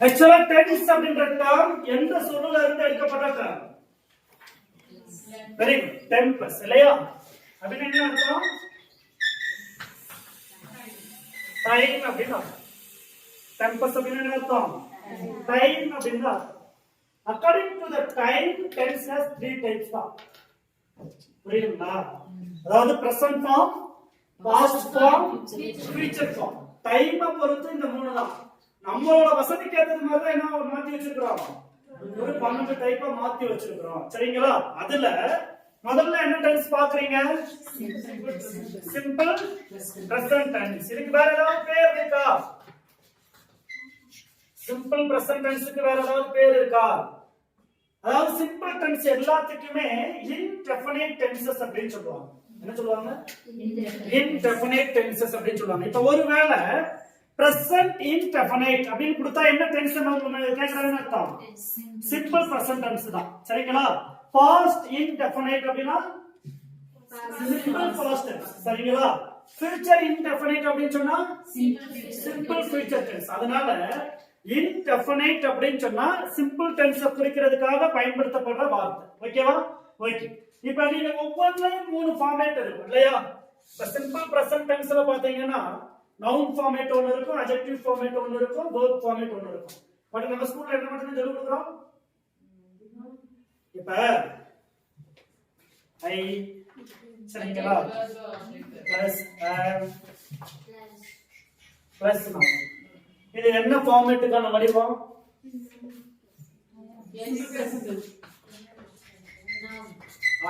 ஆக்சுவலா டென்ஸ் அப்படின்ற டேர்ம் எந்த சொல்லுல இருந்து எடுக்கப்பட்ட டேர்ம்? வெரி குட், டெம்பஸ் இல்லையா? அப்படின்னா என்ன அர்த்தம்? டைம் அப்படின்னா டெம்பஸ் அப்படின்னா என்ன அர்த்தம்? டைம் அப்படின்னா according to the time tense has 3 types தான். புரியுதுங்களா? அதாவது present form, past form, future form. டைமை பொறுத்து இந்த 3 தான். நம்மளோட வசதிக்கு ஏற்றது மாதிரி தான் என்ன மாத்தி வச்சிருக்கிறோம், ஒரு 12 டைப்பா மாத்தி வச்சிருக்கிறோம். சரிங்களா? அதுல முதல்ல என்ன டென்ஸ் பாக்குறீங்க? Simple present tense. இதுக்கு வேற ஏதாவது பேர் இருக்கா? சிம்பிள் பிரசன்ட் டென்ஸ்க்கு வேற ஏதாவது பேர் இருக்கா? அதாவது சிம்பிள் டென்ஸ் எல்லாத்துக்குமே இன்டெஃபினைட் டென்சஸ் அப்படின்னு சொல்லுவாங்க. என்ன சொல்லுவாங்க? இன்டெஃபினைட் டென்சஸ் அப்படின்னு சொல்லுவாங்க. இப்ப ஒருவேளை present indefinite அப்படின்னு கொடுத்தா என்ன டென்ஸ் கேக்குறாங்கன்னு அர்த்தம்? சிம்பிள் பிரசன்ட் டென்ஸ் தான். சரிங்களா? past indefinite அப்படினா சிம்பிள் past tense. சரிங்களா? future indefinite அப்படின்னு சொன்னா சிம்பிள் future tense. அதனால indefinite அப்படின்னு சொன்னா சிம்பிள் டென்ஸ் குறிக்கிறதுக்காக பயன்படுத்தப்படுற வார்த்தை. ஓகேவா? ஓகே. இப்போ நீங்க ஒவ்வொன்றையும் 3 ஃபார்மேட் இருக்கு இல்லையா? இப்ப சிம்பிள் பிரசன்ட் டென்ஸ்ல பாத்தீங்கன்னா noun ஃபார்மேட் ஒன்னு இருக்கும், adjective ஃபார்மேட் ஒன்னு இருக்கும், verb ஃபார்மேட் ஒன்னு இருக்கும். பட் நம்ம ஸ்கூல்ல என்ன மட்டும் சொல்லி கொடுக்குறோம்? இப்ப ஐ சரிங்களா பிளஸ் பிளஸ் noun. இது என்ன ஃபார்மேட்டுக்கான வடிவம்?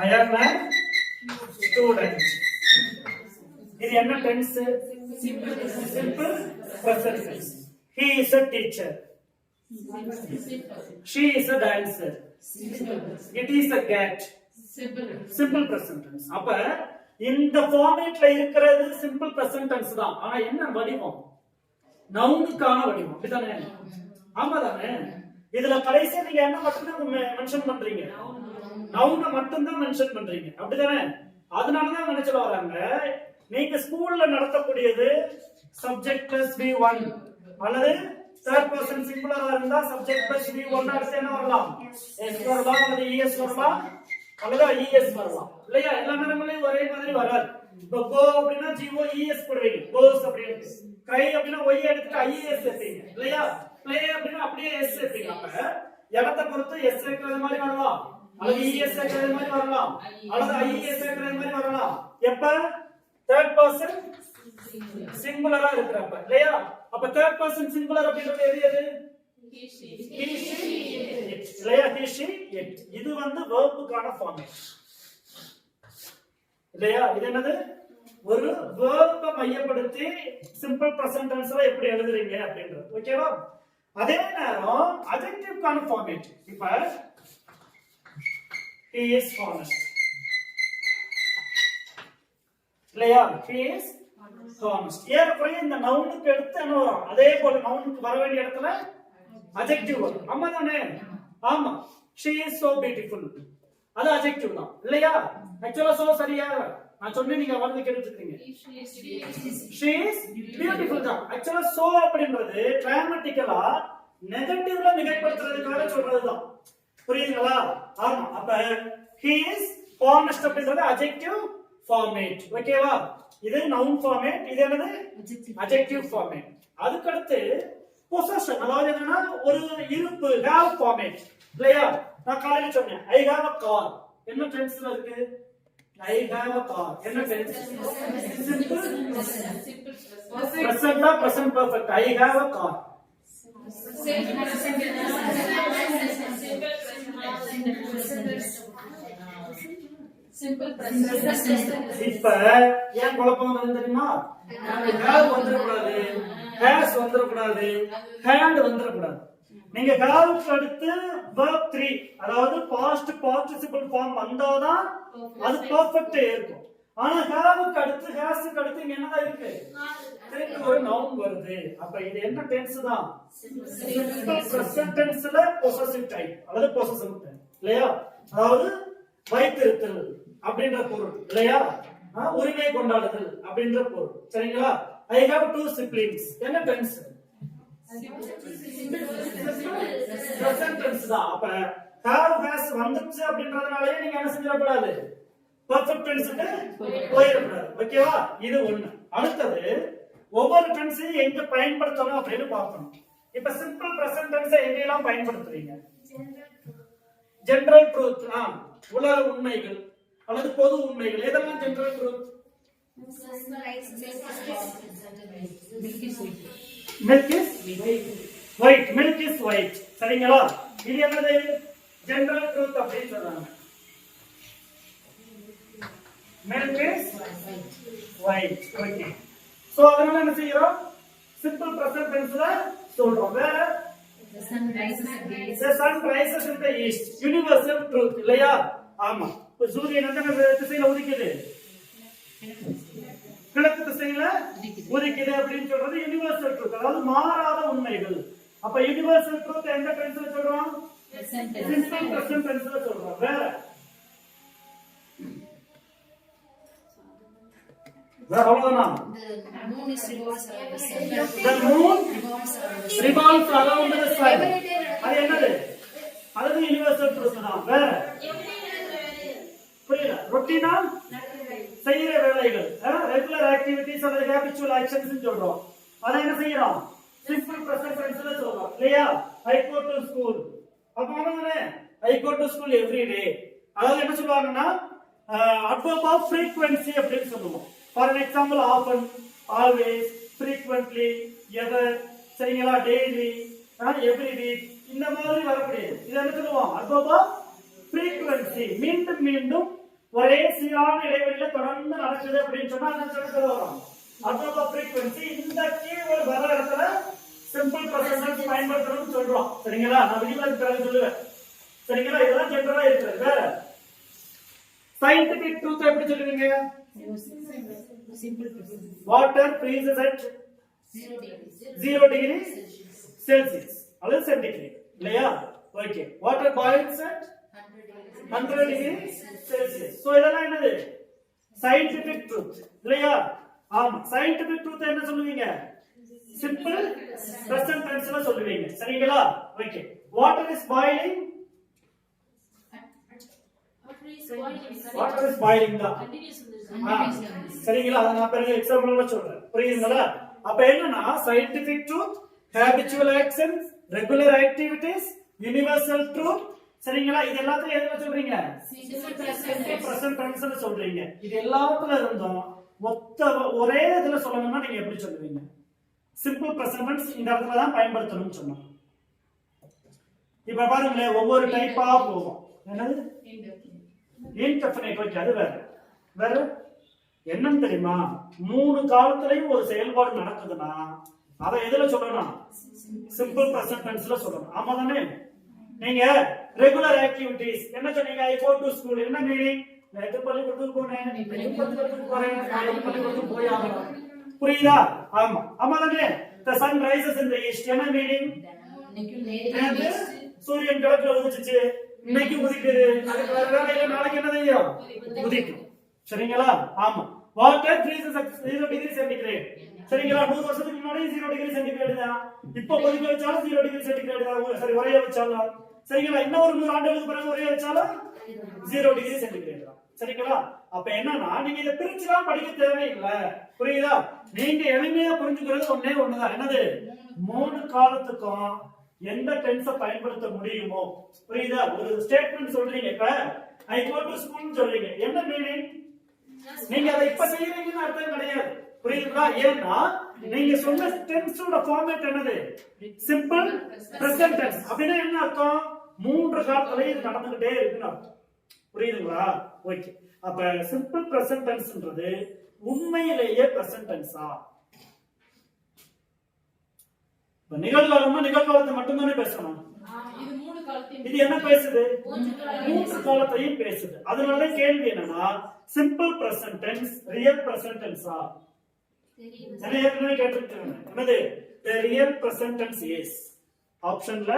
I am a student. இது என்ன tense? Simple present tense. He is a teacher. She is a dancer. It is a cat. Simple present tense. அப்ப இந்த ஃபார்மேட்ல இருக்கிறது சிம்பிள் present tense தான். ஆனா என்ன வடிவம்? நவுனுக்கான வடிவம். அப்படிதானே? ஆமா தானே? இதுல கடைசியா நீங்க என்ன மட்டும் தான் மென்ஷன் பண்றீங்க? நவுனை மட்டும் தான் மென்ஷன் பண்றீங்க. அப்படிதானே? அதனால தான் என்ன சொல்ல வராங்க, நீங்க ஸ்கூல்ல நடத்தக்கூடியது சப்ஜெக்ட் பிளஸ் V1 அல்லது தேர்ட் பர்சன் சிங்குலரா இருந்தா சப்ஜெக்ட் பிளஸ் V1 அடுத்து என்ன வரலாம்? S வரலாம் அல்லது ES வரலாம் அல்லது IES வரலாம். இல்லையா? எல்லா நேரங்களையும் ஒரே மாதிரி வராது. இப்போ go அப்படினா GOES போடுவீங்க, goes அப்படினு. cry அப்படினா Y எடுத்துட்டு IES சேர்ப்பீங்க. இல்லையா? play அப்படினா அப்படியே S சேர்ப்பீங்க. அப்ப இடத்தை பொறுத்து S சேர்க்கிறது மாதிரி வரலாம் அல்லது ES சேர்க்கிறது மாதிரி வரலாம் அல்லது IES சேர்க்கிறது மாதிரி வரலாம். எப்ப? தேர்ட் பர்சன் சிங்குலரா இருக்கிறப்ப. இல்லையா? அப்ப தேர்ட் பர்சன் சிங்குலர் அப்படின்றது எது? he she it. இல்லையா? he she it. இது வந்து வெர்புக்கான ஃபார்மேட். இல்லையா? இது என்னது? ஒரு வெர்பை மையப்படுத்தி சிம்பிள் பிரசன்ட் டென்ஸ்ல எப்படி எழுதுறீங்க அப்படின்றது. ஓகேவா? அதே நேரம் அட்ஜெக்டிவ்க்கான ஃபார்மேட். இப்ப he is honest. இல்லையா? he is honest. ஏற்கனவே இந்த நவுனுக்கு எடுத்து என்ன வரும்? அதே போல நவுனுக்கு வர வேண்டிய இடத்துல அட்ஜெக்டிவ் வரும். ஆமா தானே? ஆமா. she is so beautiful. அது அட்ஜெக்டிவ் தான். இல்லையா? ஆக்சுவலா சோ சரியா? நான் சொன்னேன், நீங்க வந்து கேட்டுட்டு இருக்கீங்க. she is beautiful தான். ஆக்சுவலா so அப்படின்றது கிராமட்டிக்கலா நெகட்டிவ்ல மிகைப்படுத்துறதுக்காக சொல்றதுதான். புரியுதுங்களா? ஆமா. அப்ப he is honest அப்படின்றது அட்ஜெக்டிவ் ஃபார்மேட். ஓகேவா? இது நவுன் ஃபார்மேட், இது என்னது? Adjective format. அதுக்கு அடுத்து பொசஷன், அதாவது என்னன்னா ஒரு இருப்பு, have ஃபார்மேட். இல்லையா? நான் காலையில சொன்னேன் I have a car. என்ன டென்ஸ்ல இருக்கு? I have a car. என்ன டென்ஸ்? சிம்பிள் பிரசன்ட் ஆ present perfect? I have a car. இப்ப ஏன் குழப்பம் வந்து தெரியுமா? have வந்துடக்கூடாது, has வந்துடக்கூடாது, had வந்துடக்கூடாது. நீங்க have அடுத்து verb 3 அதாவது past participle form வந்தாதான் அது பெர்ஃபெக்ட் இருக்கும். ஆனா have க்கு அடுத்து has க்கு அடுத்து இங்க என்னதான் இருக்கு? திருப்பி ஒரு noun வருது. அப்ப இது என்ன டென்ஸ் தான்? சிம்பிள் பிரசன்ட் டென்ஸ்ல பொசசிவ் டைப் அல்லது பொசசிவ் டைப். இல்லையா? அதாவது வைத்திருத்தல் அப்படின்ற பொருள். இல்லையா? உரிமை கொண்டாடுதல் அப்படின்ற பொருள். சரிங்களா? I have 2 siblings. என்ன டென்ஸ்? present tense தான். அப்ப have has வந்துச்சு அப்படின்றதுனாலயே நீங்க என்ன செஞ்சிடக்கூடாது, perfect tense-க்கு போயிடக்கூடாது. ஓகேவா? இது ஒண்ணு. அடுத்தது ஒவ்வொரு டென்ஸையும் எங்க பயன்படுத்தணும் அப்படின்னு பார்க்கணும். இப்ப சிம்பிள் பிரசன்ட் டென்ஸ் எங்கெல்லாம் பயன்படுத்துறீங்க? ஜெனரல் ட்ரூத், உலக உண்மைகள் அல்லது பொது உண்மைகள், எதெல்லாம் general truth? Milk is white, milk is white. சரிங்களா? இது என்னது? ஜெனரல் ட்ரூத் அப்படின்னு சொல்றாங்க. Milk is white. Okay. So அதனால என்ன செய்யறோம்? சிம்பிள் பிரசன்ட் டென்ஸ்ல சொல்றோம். வேற the sun rises in the east, universal truth இல்லையா? ஆமா. இப்ப சூரியன் எந்த திசையில உதிக்குது? கிழக்கு திசையில உதிக்குது அப்படின்னு சொல்றது யுனிவர்சல் ட்ரூத், அதாவது மாறாத உண்மைகள். அப்ப யுனிவர்சல் ட்ரூத் எந்த டென்ஸ்ல சொல்றோம்? சிம்பிள் பிரசன்ட் டென்ஸ்ல சொல்றோம். வேற அவ்வளவுதான். The moon revolves around the sun. அது என்னது? அது யுனிவர்சல் ட்ரூத் தான். வேற புரியல? ரொட்டீனா செய்யற வேலைகள், ரெகுலர் ஆக்டிவிட்டீஸ் அல்லது ஹேபிச்சுவல் ஆக்ஷன்ஸ் சொல்றோம். அத என்ன செய்யறோம்? சிம்பிள் பிரசன்ட் டென்ஸ்ல சொல்றோம் இல்லையா? I go to school. அப்ப என்னது? I go to school every day. அதாவது என்ன சொல்வாங்கன்னா adverb of frequency அப்படின்னு சொல்லுவோம். For an example, often, always, frequently, ever, சரிங்களா? daily, every week, இந்த மாதிரி வரக்கூடியது. இது என்ன சொல்லுவோம்? adverb of frequency. மீண்டும் மீண்டும் ஒரே சீரான இடைவெளியில தொடர்ந்து நடக்குது அப்படின்னு சொன்னா என்ன சொல்றோம்? adverb of frequency. இந்த கீவேர்ட் வர இடத்துல சிம்பிள் பிரசன்ட் டென்ஸ் பயன்படுத்தணும்னு சொல்றோம். சரிங்களா? நான் விரிவாக பிறகு சொல்லுவேன். சரிங்களா? இதெல்லாம் ஜெனரலா இருக்குது. வேற scientific truth எப்படி சொல்லுவீங்க? Water freezes at 0 degrees Celsius அல்லது centigrade இல்லையா? Okay. Water boils at 100 degrees Celsius. So இதெல்லாம் என்னது? scientific truth இல்லையா? ஆமா. scientific truth என்ன சொல்லுவீங்க? simple present tense-ல சொல்லுவீங்க. சரிங்களா? Okay. Water is boiling. Water is boiling தான். சரிங்களா? அத நான் பிறகு எக்ஸாம்பிள்ல சொல்றேன். புரியுதுங்களா? அப்ப என்னன்னா scientific truth, habitual actions, regular activities, universal truth. சரிங்களா? இது எல்லாத்தையும் எதுல சொல்றீங்க? சிம்பிள் பிரசன்ட் டென்ஸ்ல சொல்றீங்க. இது எல்லாத்துல இருந்தும் ஒரே இதுல சொல்லணும்னா நீங்க எப்படி சொல்லுவீங்க? சிம்பிள் பிரசன்ட் டென்ஸ் இந்த இடத்துல தான் பயன்படுத்தணும்னு சொன்னோம். இப்ப பாருங்க, ஒவ்வொரு டைப்பா போவோம். என்னது? இன்டெஃபினைட். ஓகே. அது வேற. வேற என்னன்னு தெரியுமா? 3 காலத்திலயும் ஒரு செயல்பாடு நடக்குதுன்னா அத எதுல சொல்லணும்? சிம்பிள் பிரசன்ட் டென்ஸ்ல சொல்லணும். ஆமா தானே? நீங்க ரெகுலர் ஆக்டிவிட்டீஸ் என்ன சொன்னீங்க? I go to school. என்ன மீனிங்? நேத்து பள்ளிக்கூடத்துக்கு போனேன், இன்னைக்கு பள்ளிக்கூடத்துக்கு போறேன், நாளைக்கு பள்ளிக்கூடத்துக்கு போய் ஆகணும். புரியுதா? ஆமா. ஆமா தானே? the sun rises in the east. என்ன மீனிங்? சூரியன் கிழக்குல உதிச்சுச்சு, இன்னைக்கு உதிக்குது, அதுக்கு வேற வேலை இல்ல, நாளைக்கு என்ன செய்யும்? உதிக்கும். சரிங்களா? ஆமா. water freezes at 0 degree centigrade. சரிங்களா? 100 வருஷத்துக்கு முன்னாடி 0 டிகிரி சென்டிகிரேட் தான். இப்போ கொதிக்க வச்சாலும் 0 டிகிரி சென்டிகிரேட் தான். சரி, உரைய வச்சாலும் சரிங்களா? இன்னும் ஒரு 100 ஆண்டுகளுக்கு பிறகு உரைய வச்சாலும் 0 டிகிரி சென்டிகிரேட் தான். சரிங்களா? அப்ப என்னன்னா நீங்க இத பிரிச்சுலாம் படிக்க தேவையில்லை. புரியுதா? நீங்க எளிமையா புரிஞ்சுக்கிறது ஒண்ணே ஒண்ணுதான். என்னது? 3 காலத்துக்கும் எந்த டென்ஸை பயன்படுத்த முடியுமோ. புரியுதா? ஒரு ஸ்டேட்மெண்ட் சொல்றீங்க. இப்ப I go to school சொல்றீங்க. என்ன மீனிங்? நீங்க அதை இப்ப செய்யறீங்கன்னு அர்த்தம் கிடையாது. புரியுதுங்களா? ஏன்னா நீங்க சொன்ன டென்ஸோட ஃபார்மேட் என்னது? Simple present tense. அப்படின்னா என்ன அர்த்தம்? 3 காலத்துல இது நடந்துகிட்டே இருக்குன்னு அர்த்தம். புரியுதுங்களா? ஓகே. அப்ப சிம்பிள் பிரசன்ட் டென்ஸ்ன்றது உண்மையிலேயே பிரசன்ட் டென்ஸா? நிகழ்காலமா நிகழ்காலத்தை மட்டும்தானே பேசணும். இது என்ன பேசுது? 3 காலத்தையும் பேசுது. அதனால கேள்வி என்னன்னா simple present tense real present டென்ஸா? நிறைய பேர் கேட்டிருக்காங்க. என்னது? the real present tense is ஆப்ஷன்ல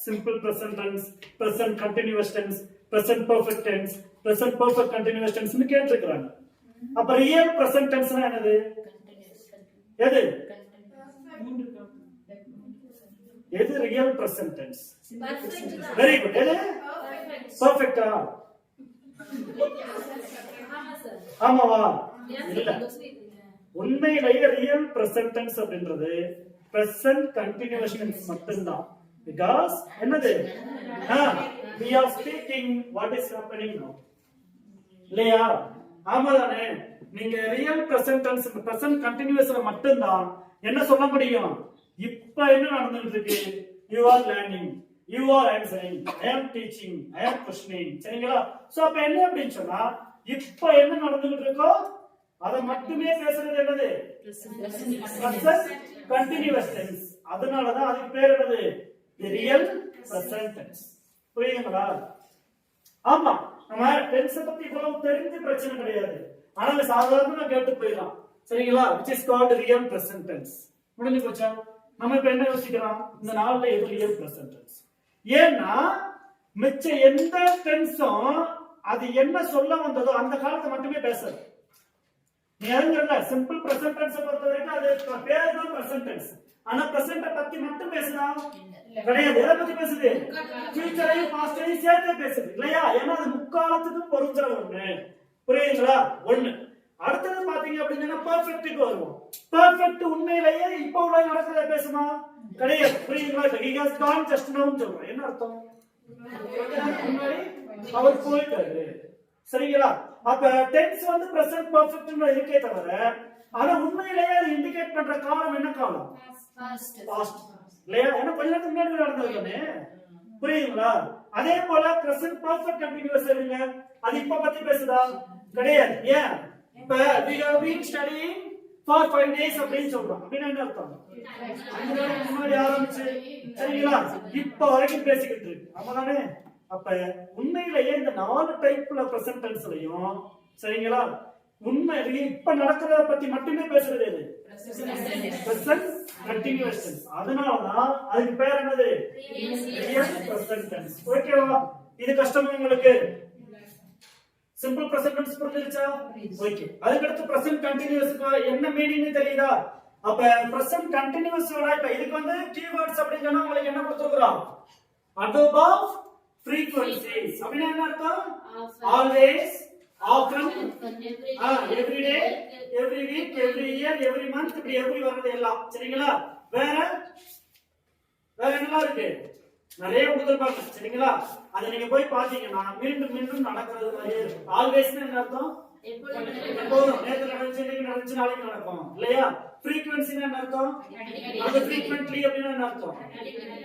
simple present tense, present continuous tense, present perfect tense, present perfect continuous tense னு கேட்டிருக்காங்க. அப்ப real present tense என்னது? எது? எது real present tense? Very good. எது பெர்ஃபெக்ட்டா? ஆமாவா? இல்ல. உண்மையிலேயே ரியல் பிரசன்ட் டென்ஸ் அப்படின்றது பிரசன்ட் கண்டினியூஸ் டென்ஸ் மட்டும்தான். Because என்னது? we are speaking what is happening now. இல்லையா? ஆமாதானே? நீங்க ரியல் பிரசன்ட் டென்ஸ் பிரசன்ட் கண்டினியூஸ்ல மட்டும்தான் என்ன சொல்ல முடியும்? இப்ப என்ன நடந்துட்டு இருக்கு? You are learning, you are answering, I am teaching, I am questioning. சரிங்களா? சோ அப்ப என்ன அப்படினு சொன்னா இப்ப என்ன நடந்துட்டு இருக்கோ அத மட்டுமே பேசுறது என்னது? Present continuous tense. அதனால தான் அதுக்கு பேர் என்னது? The real present tense. புரியுதுங்களா? ஆமா, நம்ம டென்ஸ் பத்தி இவ்வளவு தெரிஞ்ச பிரச்சனை கிடையாது. ஆனா சாதாரணமா கேட்டு போயிடலாம். சரிங்களா? which is called real present tense. முடிஞ்சு போச்சா? நம்ம இப்ப என்ன யோசிக்கிறோம்? இந்த நாள்ல எது real present tense? ஏன்னா மிச்ச எந்த டென்ஸும் அது என்ன சொல்ல வந்ததோ அந்த காலத்தை மட்டுமே பேசுறது. நீ அறிஞர்ல சிம்பிள் பிரசன்ட் டென்ஸ் பொறுத்த வரைக்கும் அது பேர் தான் பிரசன்ட் டென்ஸ். ஆனா பிரசன்ட்ட பத்தி மட்டும் பேசுறா கிடையாது. எதை பத்தி பேசுது? ஃபியூச்சரையும் பாஸ்டையும் சேர்த்து பேசுது இல்லையா? ஏன்னா அது முக்காலத்துக்கு பொருந்துற ஒண்ணு. புரியுதுங்களா? ஒண்ணு. அடுத்தது பாத்தீங்க அப்படின்னா பெர்ஃபெக்ட்டுக்கு வருவோம். பெர்ஃபெக்ட் உண்மையிலேயே இப்ப உள்ள நடக்கிறத பேசுமா? கிடையாது. புரியுதுங்களா? he has gone just now சொல்றோம். என்ன அர்த்தம்? முன்னாடி அவர் போயிட்டாரு. சரிங்களா? அப்ப டென்ஸ் வந்து பிரசன்ட் பெர்ஃபெக்ட்னு இருக்கே தவிர ஆனா உண்மையிலேயே அது இண்டிகேட் பண்ற காலம் என்ன காலம்? பாஸ்ட். இல்லையா? ஏன்னா கொஞ்ச நேரத்துக்கு முன்னாடி நடந்ததுதானே. புரியுதுங்களா? அதே போல பிரசன்ட் பெர்ஃபெக்ட் கண்டினியூஸ் இருங்க. அது இப்ப பத்தி பேசுதா? கிடையாது. ஏன்? இப்ப we have been studying for 5 days அப்படின்னு சொல்றோம். அப்படின்னா என்ன அர்த்தம்? 5 நாளைக்கு முன்னாடி ஆரம்பிச்சு சரிங்களா இப்ப வரைக்கும் பேசிக்கிட்டு இருக்கு. ஆமாதானே? அப்ப உண்மையிலேயே இந்த 4 டைப்ல பிரசன்ட் டென்ஸ்லயும் சரிங்களா உண்மை இப்ப நடக்கிறத பத்தி மட்டுமே பேசுறது எது? Present continuous tense. அதனாலதான் அதுக்கு பேர் என்னது? Real present tense. ஓகேவா? இது கஷ்டமா உங்களுக்கு? சிம்பிள் பிரசன்ட் டென்ஸ் புரிஞ்சிருச்சா? ஓகே. அதுக்கு அடுத்து பிரசன்ட் கண்டினியூஸ்க்கு என்ன மீனிங் தெரியுதா? அப்ப பிரசன்ட் கண்டினியூஸோட இப்ப இதுக்கு வந்து கீவேர்ட்ஸ் அப்படின்னு சொன்னா உங்களுக்கு என்ன கொடுத்துருக்கோம்? adverb of frequencies. அப்படின்னா என்ன அர்த்தம்? always, often, every day, every week, every year, every month, இப்படி every வரது எல்லாம். சரிங்களா? வேற என்னலாம் இருக்கு? நிறைய கொடுத்திருப்பாங்க. சரிங்களா? அதை நீங்க போய் பாத்தீங்கன்னா மீண்டும் மீண்டும் நடக்கிறது மாதிரியே இருக்கும். ஆல்வேஸ்னா என்ன அர்த்தம்? எப்போதும். நேத்து நடந்துச்சு, இன்னைக்கு நடந்துச்சு, நாளைக்கு நடக்கும். இல்லையா? frequency என்ன அர்த்தம்? அது frequently அப்படின்னா என்ன அர்த்தம்?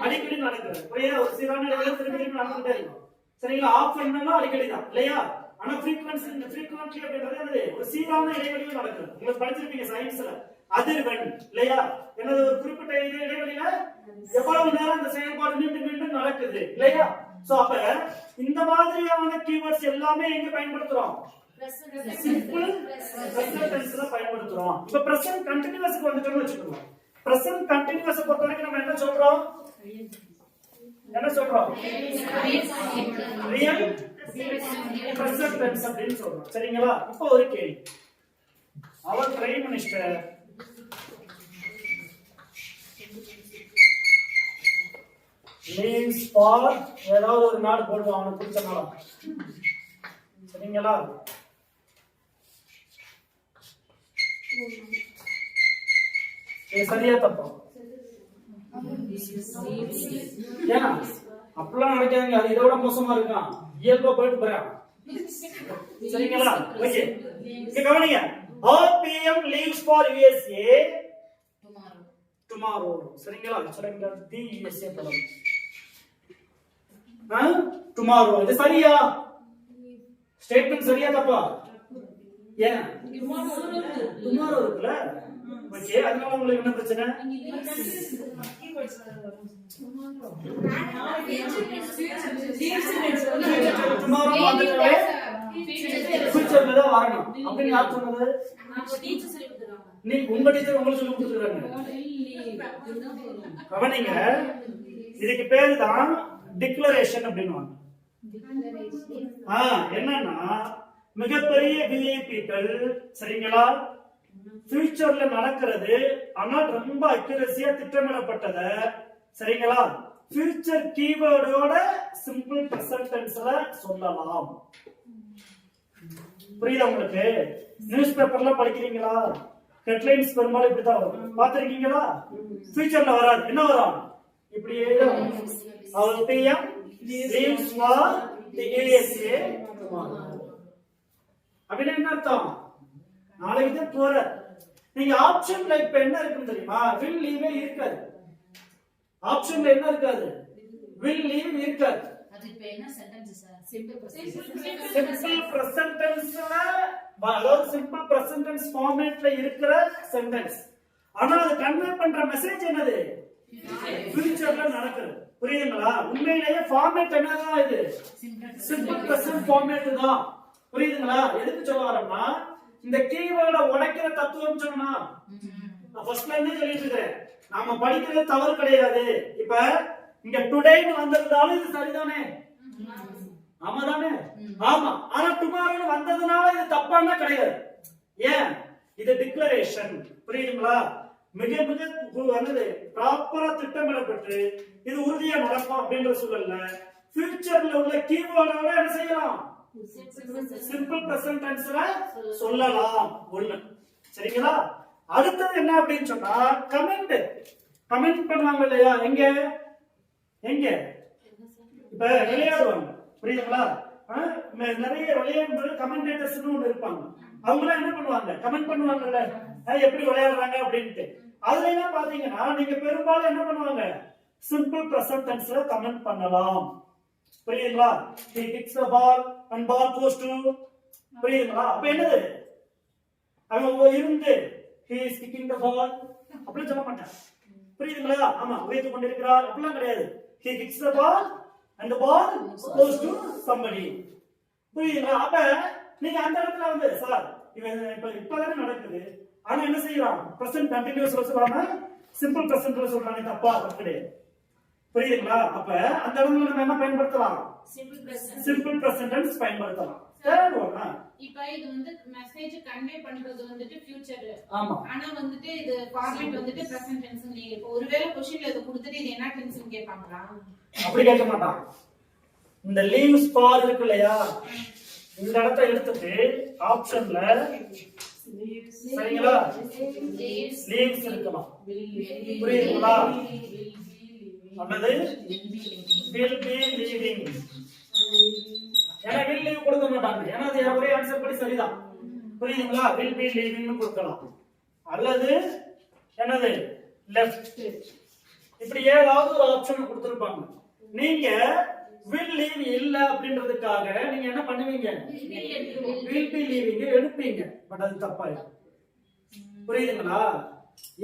அடிக்கடி நடக்கிறது. ஒரே ஒரு சீரான இடத்துல திரும்பி நடந்துட்டே இருக்கும். சரிங்களா? ஆஃப்னா அடிக்கடி தான். இல்லையா? ஆனா frequency அப்படின்றது என்னது? ஒரு சீரான இடைவெளியில் நடக்குது. நீங்க படிச்சிருப்பீங்க சயின்ஸ்ல. அதிர்வெண். இல்லையா? என்னது? ஒரு குறிப்பிட்ட இடைவெளியில எவ்வளவு நேரம் அந்த செயல்பாடு மீண்டும் மீண்டும் நடக்குது. இல்லையா? சோ அப்ப இந்த மாதிரியான கீவேர்ட்ஸ் எல்லாமே எங்க பயன்படுத்துறோம்? சிம்பிள் பிரசன்ட் டென்ஸ்ல பயன்படுத்துறோம். இப்ப பிரசன்ட் கண்டினியூஸ்க்கு வந்துட்டோம்னு வெச்சுக்கோங்க. பிரசன்ட் கண்டினியூஸ் பொறுத்த வரைக்கும் நம்ம என்ன சொல்றோம்? ரியல் பிரசன்ட் டென்ஸ் அப்படின்னு சொல்றோம். சரிங்களா? இப்போ ஒரு கேள்வி. அவர் பிரைம் மினிஸ்டர் லீவ்ஸ் ஃபார் ஏதாவது ஒரு நாடு போடுவோம் அவனுக்கு பிடிச்ச நாளா. சரிங்களா? சரியா தப்பா? ஏன்னா அப்படிலாம் நடக்காதுங்க. அது இதோட மோசமா இருக்கான். இயல்பா போயிட்டு போறான். சரிங்களா? ஓகே. இங்க கவனிங்க. RPM leaves for USA tomorrow. சரிங்களா? சொல்லுங்க. தி USA படம். tomorrow. இது சரியா? ஸ்டேட்மென்ட் சரியா தப்பா? ஏன்? tomorrow இருக்குல. ஓகே. அதனால உங்களுக்கு என்ன பிரச்சனை? tomorrow வந்துட்டாலே ஃபியூச்சர்ல தான் வரணும். அப்படி யார் சொன்னது? நீ உங்க டீச்சர் உங்களுக்கு சொல்லி கொடுத்துருக்காங்க. கவனிங்க. இதுக்கு பேரு தான் டிக்ளரேஷன் அப்படின்னுவாங்க. என்னன்னா மிகப்பெரிய விஐபிக்கள் சரிங்களா ஃபியூச்சர்ல நடக்கிறது ஆனா ரொம்ப அக்யூரசியா திட்டமிடப்பட்டத சரிங்களா? ஃபியூச்சர் கீவேர்டோட சிம்பிள் பிரசன்ட் டென்ஸ்ல சொல்லலாம். புரியுதா உங்களுக்கு? நியூஸ் பேப்பர்ல படிக்கிறீங்களா? ஹெட்லைன்ஸ் பெரும்பாலும் இப்படிதான் வரும். பாத்திருக்கீங்களா? ஃபியூச்சர்ல வராது. என்ன வரும்? இப்படியே our PM leaves for the USA அப்படின்னா என்ன அர்த்தம்? நாளைக்கு தான் போற. நீங்க ஆப்ஷன்ல இப்ப என்ன இருக்குன்னு தெரியுமா? will leave இருக்காது. ஆப்ஷன்ல என்ன இருக்காது? will leave இருக்காது. அது இப்ப என்ன சென்டென்ஸ் சார்? சிம்பிள் பிரசன்ட் டென்ஸ்ல அதாவது சிம்பிள் பிரசன்ட் டென்ஸ் ஃபார்மேட்ல இருக்கிற சென்டென்ஸ். ஆனா அது கன்வே பண்ற மெசேஜ் என்னது? ஃபியூச்சர்ல நடக்குது. புரியுதுங்களா? உண்மையிலேயே ஃபார்மேட் என்னதான் இது? சிம்பிள் பிரசன்ட் ஃபார்மேட் தான். புரியுதுங்களா? எதுக்கு சொல்ல வரேன்னா இந்த கீவேர்ட உடைக்கிற தத்துவம் சொன்னா நான் ஃபர்ஸ்ட்ல இருந்தே சொல்லிட்டு இருக்கேன். நாம படிக்கிறது தவறு கிடையாது. இப்ப இங்க டுடேன்னு வந்திருந்தாலும் இது சரிதானே? ஆமா தானே? ஆமா. ஆனா டுமாரோன்னு வந்ததுனால இது தப்பான கிடையாது. ஏன்? இது டிக்ளரேஷன். புரியுதுங்களா? மிக மிக வந்து ப்ராப்பரா திட்டமிடப்பட்டு இது உறுதியா நடக்கும் அப்படின்ற சூழல்ல ஃபியூச்சர்ல உள்ள கீவேர்டோட என்ன செய்யலாம்? சிம்பிள் பிரசன்ட் டென்ஸ்ல சொல்லலாம். ஒண்ணு. சரிங்களா? அடுத்தது என்ன அப்படின்னு சொன்னா கமெண்ட் பண்ணுவாங்க இல்லையா? எங்க எங்க இப்ப விளையாடுவாங்க. புரியுதுங்களா? நிறைய விளையாடுறது கமெண்டேட்டர்ஸ்னு ஒண்ணு இருப்பாங்க. அவங்க எல்லாம் என்ன பண்ணுவாங்க? கமெண்ட் பண்ணுவாங்கல்ல, எப்படி விளையாடுறாங்க அப்படின்ட்டு. அதுல என்ன பாத்தீங்கன்னா நீங்க பெரும்பாலும் என்ன பண்ணுவாங்க? சிம்பிள் பிரசன்ட் டென்ஸ்ல கமெண்ட் பண்ணலாம். புரியுதுங்களா? he kicks the ball and ball goes to. புரியுதுங்களா? அப்ப என்னது? அவங்க இருந்து he is kicking the ball அப்படி சொல்ல மாட்டாங்க. புரியுதுங்களா? ஆமா, உயர்த்து கொண்டிருக்கிறார் அப்படிலாம் கிடையாது. he kicks the ball and the ball goes to somebody. புரியுதுங்களா? அப்ப நீங்க அந்த இடத்துல வந்து சார் இவன் இப்பதானே நடக்குது, ஆனா என்ன செய்யலாம்? பிரசன்ட் கண்டினியூஸ்ல சொல்லாம சிம்பிள் பிரசன்ட்ல சொல்றாங்க. தப்பா? கிடையாது. புரியுதுங்களா? அப்ப அந்த இடத்துல நம்ம என்ன பயன்படுத்தலாம்? சிம்பிள் பிரசன்ட் டென்ஸ் பயன்படுத்தலாம். தேர்ட் ஒன், இப்போ இது வந்து மெசேஜ் கன்வே பண்றது வந்துட்டு ஃபியூச்சர். ஆமா. ஆனா வந்துட்டு இது ஃபார்மேட் வந்துட்டு பிரசன்ட் டென்ஸ். நீங்க இப்போ ஒருவேளை क्वेश्चनல இது கொடுத்துட்டு இது என்ன டென்ஸ்னு கேட்பாங்களா? அப்படி கேட்க மாட்டாங்க. இந்த லீவ்ஸ் ஃபார் இருக்கு இல்லையா? இந்த இடத்தை எடுத்துட்டு ஆப்ஷன்ல சரிங்களா லீவ்ஸ் இருக்கலாம். புரியுதுங்களா? அல்லது will be leaving. ஏன்னா will leave கொடுக்க மாட்டாங்க. ஏன்னா அது ஒரே ஆன்சர் படி சரிதான். புரியுதுங்களா? will be leaving னு கொடுக்கலாம். அல்லது என்னது left. இப்படி ஏதாவது ஒரு ஆப்ஷன் கொடுத்திருப்பாங்க. நீங்க will leave இல்ல அப்படின்றதுக்காக நீங்க என்ன பண்ணுவீங்க? will be leaving எடுப்பீங்க. பட் அது தப்பாயிடும். புரியுதுங்களா?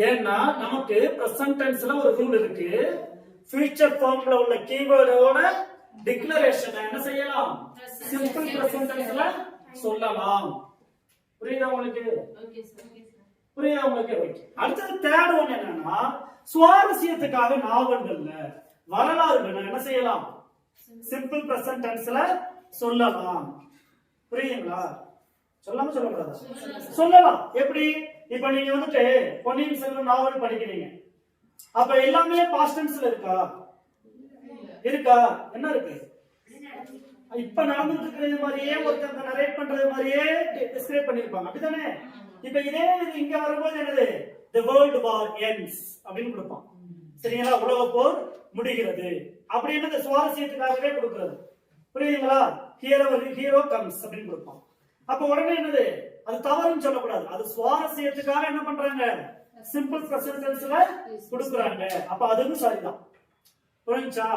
ஏன்னா நமக்கு பிரசன்ட் டென்ஸ்ல ஒரு ரூல் இருக்கு. ஃபியூச்சர் ஃபார்ம்ல உள்ள கீவேர்டோட டிக்ளரேஷன் என்ன செய்யலாம்? சிம்பிள் பிரசன்ட் டென்ஸ்ல சொல்லலாம். புரியுதா உங்களுக்கு? புரியுதா உங்களுக்கு? ஓகே. அடுத்து தேர்ட் ஒன் என்னன்னா சுவாரஸ்யத்துக்காக நாவல்கள்ல வரலாறுகளை என்ன செய்யலாம்? சிம்பிள் பிரசன்ட் டென்ஸ்ல சொல்லலாம். புரியுதுங்களா? சொல்லாம சொல்லக்கூடாது? சொல்லலாம். எப்படி? இப்ப நீங்க வந்துட்டு பொன்னியின் செல்வன் நாவல் படிக்கிறீங்க. அப்ப எல்லாமே பாஸ்ட் டென்ஸ்ல இருக்கா? என்ன இருக்கு? இப்ப நடந்துட்டு இருக்கிறது மாதிரியே ஒருத்தங்க நரேட் பண்றது மாதிரியே டிஸ்கிரைப் பண்ணிருப்பாங்க. அப்படிதானே? இப்ப இதே இது இங்க வரும்போது என்னது? the world war ends அப்படின்னு கொடுப்பான். சரிங்களா? உலக போர் முடிகிறது அப்படின்றது சுவாரஸ்யத்துக்காகவே கொடுக்கிறது. புரியுதுங்களா? ஹீரோ கம்ஸ் அப்படின்னு கொடுப்பான். அப்ப உடனே என்னது? அது தவறுன்னு சொல்லக்கூடாது. அது சுவாரஸ்யத்துக்காக என்ன பண்றாங்க? சிம்பிள் பிரசன்ட் டென்ஸ்ல கொடுக்குறாங்க. அப்ப அதுவும் சரிதான். புரியுச்சா?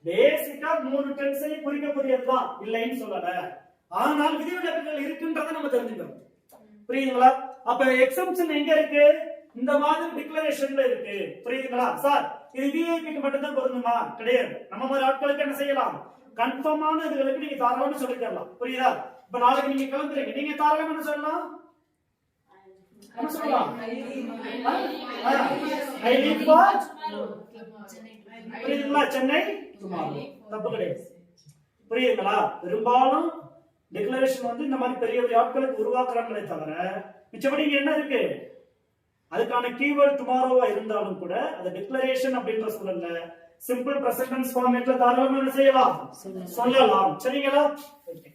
பேசிக்கா மூணு டென்ஸையும் குறிக்கக்கூடியதுதான், இல்லைன்னு சொல்லல. ஆனால் விதிவிலக்குகள் இருக்குன்றதை நம்ம தெரிஞ்சுக்கணும். புரியுதுங்களா? அப்ப எக்ஸம்ஷன் எங்க இருக்கு? இந்த மாதிரி டிக்ளரேஷன்ல இருக்கு. புரியுதுங்களா? சார் இது விஐபிக்கு மட்டும் தான் பொருந்துமா? கிடையாது. நம்ம மாதிரி ஆட்களுக்கு என்ன செய்யலாம்? கன்ஃபார்மான இதுகளுக்கு நீங்க தாராளமா சொல்லிக்கலாம். புரியுதா? இப்ப நாளைக்கு நீங்க கிளம்புறீங்க, நீங்க தாராளமா என்ன சொல்லலாம்? என்ன சொல்லலாம்? ஐ லீவ் ஃபார் புரியுதுங்களா? சென்னை தப்பு கிடையாது. புரியுதுங்களா? பெரும்பாலும் டிக்ளரேஷன் வந்து இந்த மாதிரி பெரிய பெரிய ஆட்களுக்கு உருவாக்குறாங்களே தவிர மிச்சபடி இங்க என்ன இருக்கு? அதுக்கான கீவேர்ட் டுமாரோவா இருந்தாலும் கூட அது டிக்ளரேஷன் அப்படின்ற சொல்லல சிம்பிள் பிரசன்ட் டென்ஸ் ஃபார்மேட்ல தாராளமா என்ன செய்யலாம் சொல்லலாம். சரிங்களா? ஓகே.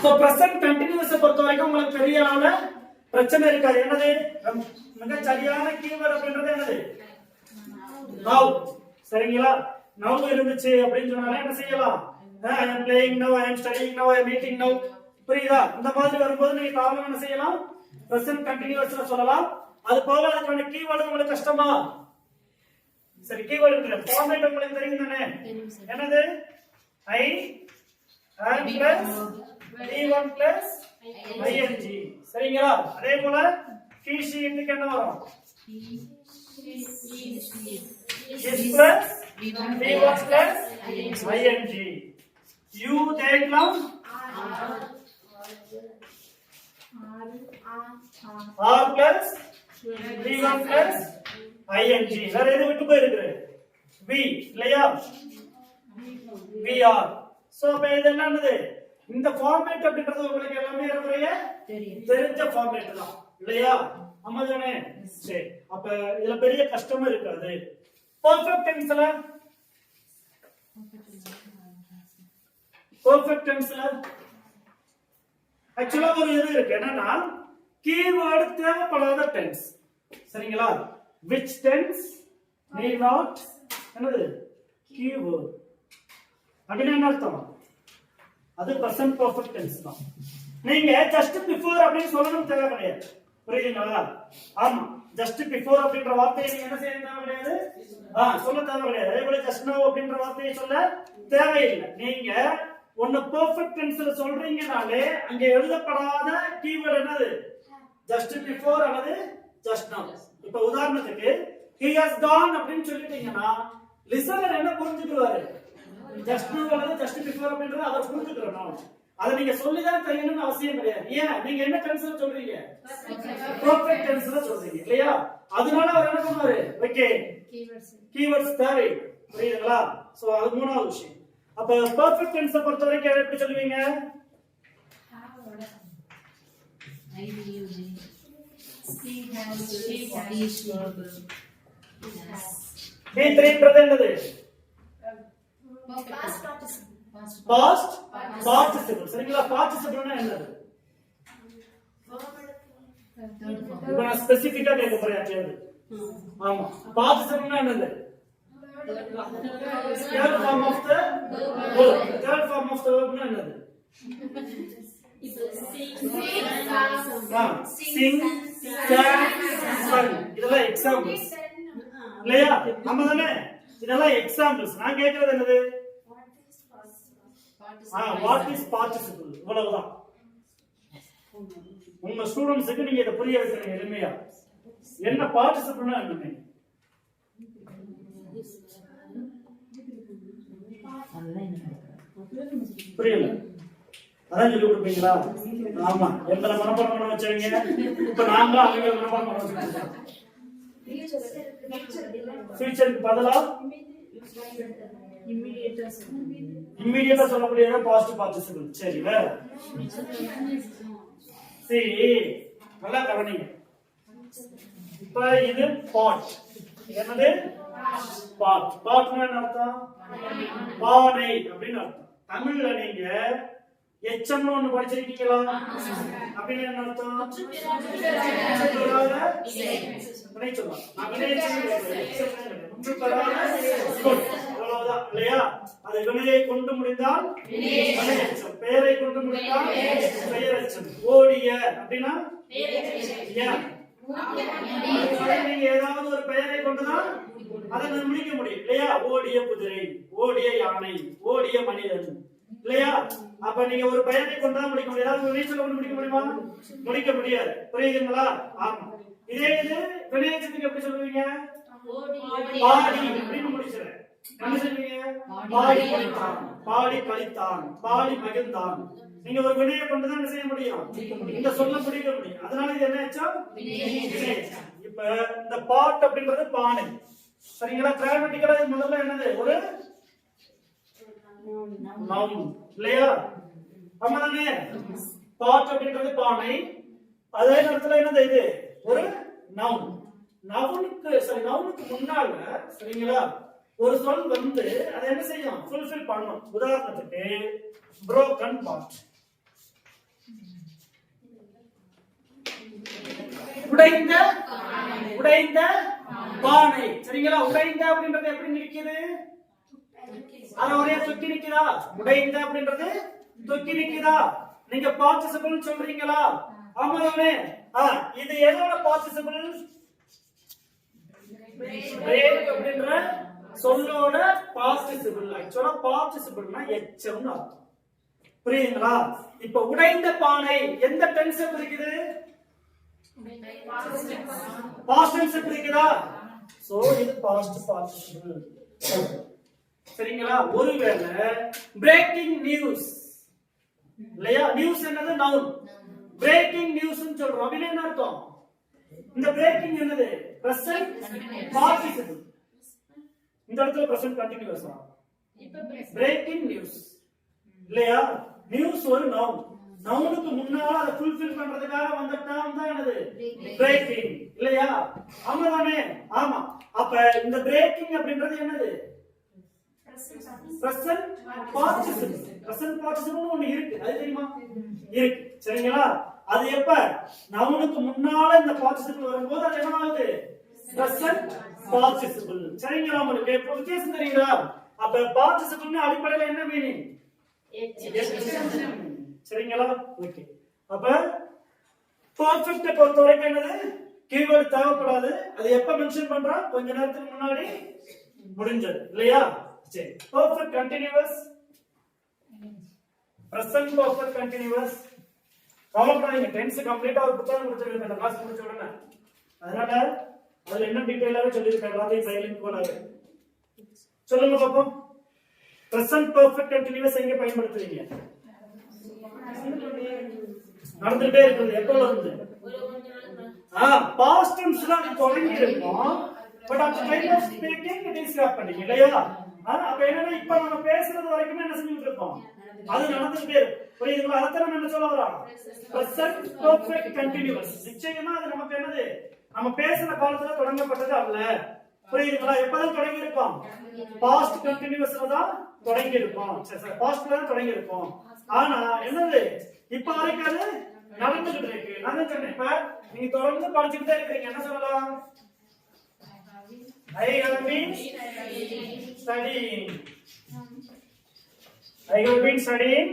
சோ பிரசன்ட் கண்டினியூஸ் பொறுத்த வரைக்கும் உங்களுக்கு பெரிய அளவுல பிரச்சனை இருக்காது. என்னது மிக சரியான கீவேர்ட் அப்படின்றது என்னது now. சரிங்களா? now இருந்துச்சு அப்படின்னு சொன்னாலே என்ன செய்யலாம் I am playing now, I am studying now, I am eating now. புரியுதா? இந்த மாதிரி வரும்போது நீங்க தாராளமா என்ன செய்யலாம் பிரசன்ட் கண்டினியூஸ்ல சொல்லலாம். அது போக அதுக்கான கீவேர்ட் உங்களுக்கு கஷ்டமா? சரி, கீவேர்ட் ஃபார்மேட் உங்களுக்கு தெரியும் தானே? என்னது I am plus V1 plus ing. சரிங்களா? அதே போல he she இதுக்கு என்ன வரும்? is plus V1 plus ing. you they love R plus V1 plus ing. வேற எது விட்டு போயிருக்கு? V இல்லையா? VR. சோ அப்ப இது என்னது? இந்த ஃபார்மேட் அப்படின்றது உங்களுக்கு எல்லாமே ஏறக்குறைய தெரிஞ்ச ஃபார்மேட் தான் இல்லையா? ஆமாதானே? சரி, அப்ப இதுல பெரிய கஷ்டமா இருக்காது. பெர்ஃபெக்ட் டென்ஸ்ல ஆக்சுவலா ஒரு இது இருக்கு, என்னன்னா கீவேர்ட் தேவைப்படாத டென்ஸ். சரிங்களா? which tense need not என்னது keyword அப்படின்னா என்ன அர்த்தம்? அது present perfect tense தான். நீங்க just before அப்படின்னு சொல்லணும் தேவை கிடையாது. புரியுதுங்களா? ஆமா, just before அப்படின்ற வார்த்தையை நீங்க என்ன செய்ய தேவை கிடையாது, சொல்ல தேவை கிடையாது. அதே போல just now அப்படின்ற வார்த்தையை சொல்ல தேவையில்லை. நீங்க ஒன்னு பெர்ஃபெக்ட் டென்ஸ்ல சொல்றீங்கனாலே அங்க எழுதப்படாத கீவேர்ட் என்னது just before அல்லது just now. இப்ப உதாரணத்துக்கு he has gone அப்படின்னு சொல்லிட்டீங்கன்னா லிசனர் என்ன புரிஞ்சுக்குவாரு? just now அல்லது just before அப்படின்றது அவர் புரிஞ்சுக்கறணும். அத நீங்க சொல்லி தான் தெரியணும்னு அவசியம் கிடையாது. ஏன்? நீங்க என்ன டென்ஸ்ல சொல்றீங்க? பெர்ஃபெக்ட் டென்ஸ்ல சொல்றீங்க இல்லையா? அதனால அவர் என்ன பண்ணுவாரு? ஓகே, கீவேர்ட்ஸ் தேவை. புரியுதுங்களா? சோ அது மூணாவது விஷயம். அப்ப பெர்ஃபெக்ட் டென்ஸை பொறுத்த வரைக்கும் எப்படி சொல்லுவீங்க? B3ன்றது என்னது? Past participle. சரிங்களா? பார்ட்டிசிபிள்னா என்னது? இப்ப நான் ஸ்பெசிஃபிக்கா கேட்க போறேன் ஆக்சுவலி. ஆமா, பார்ட்டிசிபிள்னா என்னது? third form of the verb. third form of the verb னா என்னது? sing, sang, sung. இதெல்லாம் எக்ஸாம்பிள்ஸ் இல்லையா? நம்ம தானே இதெல்லாம் எக்ஸாம்பிள்ஸ். நான் கேக்குறது என்னது? What is participle. இவ்வளவுதான். உங்க ஸ்டூடண்ட்ஸ்க்கு நீங்க இத புரிய வைக்கணும் எளிமையா. என்ன பார்ட்டிசிபிள்னா என்ன? புரியல? அதான் சொல்லி கொடுப்பீங்களா? ஆமா, எங்களை மனப்பாடம் பண்ண வச்சவங்க இப்ப நாங்க அவங்க மனப்பாடம் பண்ண வச்சிருக்கோம். ஃபியூச்சருக்கு பதிலா இமிடியேட்டா சொல்லக்கூடியது பாஸ்ட் பார்ட்டிசிபிள். சரி, வேற சரி, நல்லா கவனிங்க. இப்ப இது பாட். என்னது? பாட். பாட்னா என்ன அர்த்தம்? பானை அப்படின்னு அர்த்தம். தமிழ்ல நீங்க எச்சம்னு ஒண்ணு படிச்சிருக்கீங்களா? அப்படின்னு என்ன அர்த்தம்? இல்லையா? அது வினையை கொண்டு முடிந்தால் பெயரை கொண்டு முடிந்தால் பெயரெச்சம். ஓடிய அப்படின்னா நீங்க ஏதாவது ஒரு பெயரை கொண்டுதான் அதை முடிக்க முடியும் இல்லையா? ஓடிய குதிரை, ஓடிய யானை, ஓடிய மனிதன் இல்லையா? அப்ப நீங்க ஒரு பெயரை கொண்டுதான் முடிக்க முடியாது. ஒரு வீச்சுல கொண்டு முடிக்க முடியுமா? முடிக்க முடியாது. புரியுதுங்களா? ஆமா. இதே இது வினையச்சத்துக்கு எப்படி சொல்லுவீங்க? பாடி அப்படின்னு முடிச்சிடுறேன். என்ன சொல்லுவீங்க? பாடி கழித்தான், பாடி கழித்தான், பாடி மகிழ்ந்தான். நீங்க ஒரு வினையை கொண்டுதான் என்ன செய்ய முடியும்? இந்த சொல்ல முடிக்க முடியும். அதனால இது என்ன ஆச்சா? இப்ப இந்த பாட் அப்படின்றது பானை. சரிங்களா? கிராமட்டிக்கலா இது முதல்ல என்னது? ஒரு நவுன் இல்லையா? ஆமாதானே? பாட் அப்படின்றது பானை. அதே நேரத்துல என்னது இது? ஒரு நவுன். நவுனுக்கு முன்னால சரிங்களா ஒரு சொல் வந்து அதை என்ன செய்யும்? ஃபுல்ஃபில் பண்ணும். உதாரணத்துக்கு broken pot. உடைந்த பானை. சரிங்களா? உடைந்த அப்படின்றது எப்படி நிக்குது? அது ஒரே தொக்கி நிக்குதா? உடைந்த அப்படின்றது தொக்கி நிக்குதா? நீங்க பார்ட்டிசிபிள் சொல்றீங்களா? ஆமாதானே? இது எதோட பார்ட்டிசிபிள்? பிரேக் அப்படின்ற சொல்லோட பார்ட்டிசிபிள். ஆக்சுவலா பார்ட்டிசிபிள்னா எச்சம்னு அர்த்தம். புரியுதுங்களா? இப்ப உடைந்த பானை எந்த டென்ஸ் குறிக்குது? பாஸ்ட் டென்ஸ் குறிக்குதா? சோ இது பாஸ்ட் பார்ட்டிசிபிள். சரிங்களா? ஒருவேளை பிரேக்கிங் நியூஸ் இல்லையா? நியூஸ் என்னது? நவுன். பிரேக்கிங் நியூஸ் சொல்றோம். அப்படின்னா என்ன அர்த்தம்? இந்த பிரேக்கிங் என்னது? Present participle. இந்த இடத்துல பிரசன்ட் கண்டினியூஸ் ஆ பிரேக்கிங் நியூஸ் இல்லையா? நியூஸ் ஒரு நவுன். நவுனுக்கு முன்னால அதை ஃபுல்ஃபில் பண்றதுக்காக வந்த டேர்ம் தான் என்னது? பிரேக்கிங் இல்லையா? ஆமாதானே? ஆமா. அப்ப இந்த பிரேக்கிங் அப்படின்றது என்னது? Present participle. பிரசன்ட் பார்ட்டிசிபிள் ஒன்னு இருக்கு. அது தெரியுமா? இருக்கு. சரிங்களா? அது எப்ப? நவுனுக்கு முன்னால இந்த பார்ட்டிசிபிள் வரும்போது அது என்ன ஆகுது? Present participle. சரிங்களா? உங்களுக்கு எப்ப வித்தியாசம் தெரியுதா? அப்ப பார்ட்டிசிபிள்னா அடிப்படையில் என்ன மீனிங்? சரிங்களா? ஓகே. அப்ப பெர்ஃபெக்ட் பொறுத்த வரைக்கும் என்னது? கீவேர்ட் தேவைப்படாது. அது எப்ப மென்ஷன் பண்றோம்? கொஞ்ச நேரத்துக்கு முன்னாடி முடிஞ்சது இல்லையா? சரி. Perfect continuous, present perfect continuous. கவலைப்படாதீங்க. டென்ஸ் கம்ப்ளீட்டா ஒரு புத்தகம் கொடுத்துருக்கேன் இந்த கிளாஸ் முடிச்ச உடனே. அதனால அதுல என்ன டீடைலாவே சொல்லிருக்கேன். எல்லாத்தையும் சைலண்ட் போடாது. சொல்லுங்க பாப்போம். பிரசன்ட் பெர்ஃபெக்ட் கண்டினியூஸ் எங்க பயன்படுத்துவீங்க? நடந்துட்டே இருக்குது. எப்பல இருந்து? பாஸ்ட் டென்ஸ்ல தொடங்கி இருக்கும். But at the time of speaking it is happening இல்லையா? அப்ப என்னன்னா இப்ப நம்ம பேசுறது வரைக்கும் என்ன செஞ்சுட்டு இருக்கோம்? அது நடந்துட்டே இருக்கு. புரியுதுங்களா? அத நம்ம என்ன சொல்ல வரோம்? present perfect continuous. நிச்சயமா அது நமக்கு என்னது? நம்ம பேசுற காலத்துல தொடங்கப்பட்டது அல்ல. புரியுதுங்களா? எப்பதான் தொடங்கி இருக்கோம்? பாஸ்ட் கண்டினியூஸ்ல தான் தொடங்கி இருக்கோம். சரி, பாஸ்ட்ல தான் தொடங்கி இருக்கோம். ஆனா என்னது? இப்ப வரைக்கும் அது நடந்துட்டு இருக்கு. நான் சொன்னேன் இப்ப நீங்க தொடர்ந்து படிச்சுட்டே இருக்கீங்க. என்ன சொல்லலாம்? I have been studying. I have been studying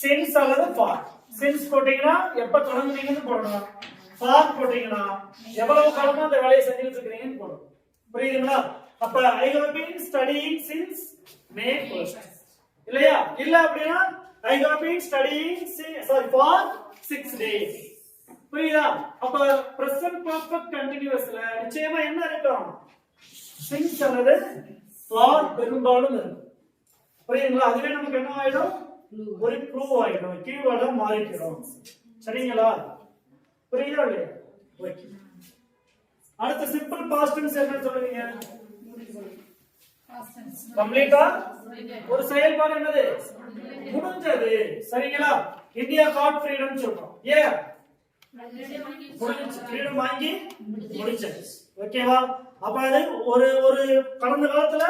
since அல்லது for. since போட்டீங்கன்னா எப்ப தொடங்குனீங்கன்னு போடணும். for போட்டீங்கன்னா எவ்வளவு காலமா அந்த வேலையை செஞ்சுட்டு இருக்கீங்கன்னு போடணும். புரியுதுங்களா? அப்ப I have been studying since May 1st. இல்லையா? இல்ல அப்படின்னா I have been studying for 6 days. புரியுதா? அப்ப present perfect continuousல நிச்சயமா என்ன இருக்கும்? since அல்லது for பெரும்பாலும் இருக்கும். புரியுதுங்களா? அதுவே நமக்கு என்ன ஆயிடும்? ஒரு ப்ரூவ் ஆயிடும். கீவேர்டா மாறிடும். சரிங்களா? புரியுதா இல்லையா? ஓகே. அடுத்து சிம்பிள் பாஸ்ட் டென்ஸ் என்ன சொல்லுவீங்க? கம்ப்ளீட்டா ஒரு செயல்பாடு என்னது? முடிஞ்சது. சரிங்களா? இந்தியா காட் ஃப்ரீடம் சொல்றோம். ஏன்? ஃப்ரீடம் வாங்கி முடிச்சது. ஓகேவா? அப்ப அது ஒரு கடந்த காலத்துல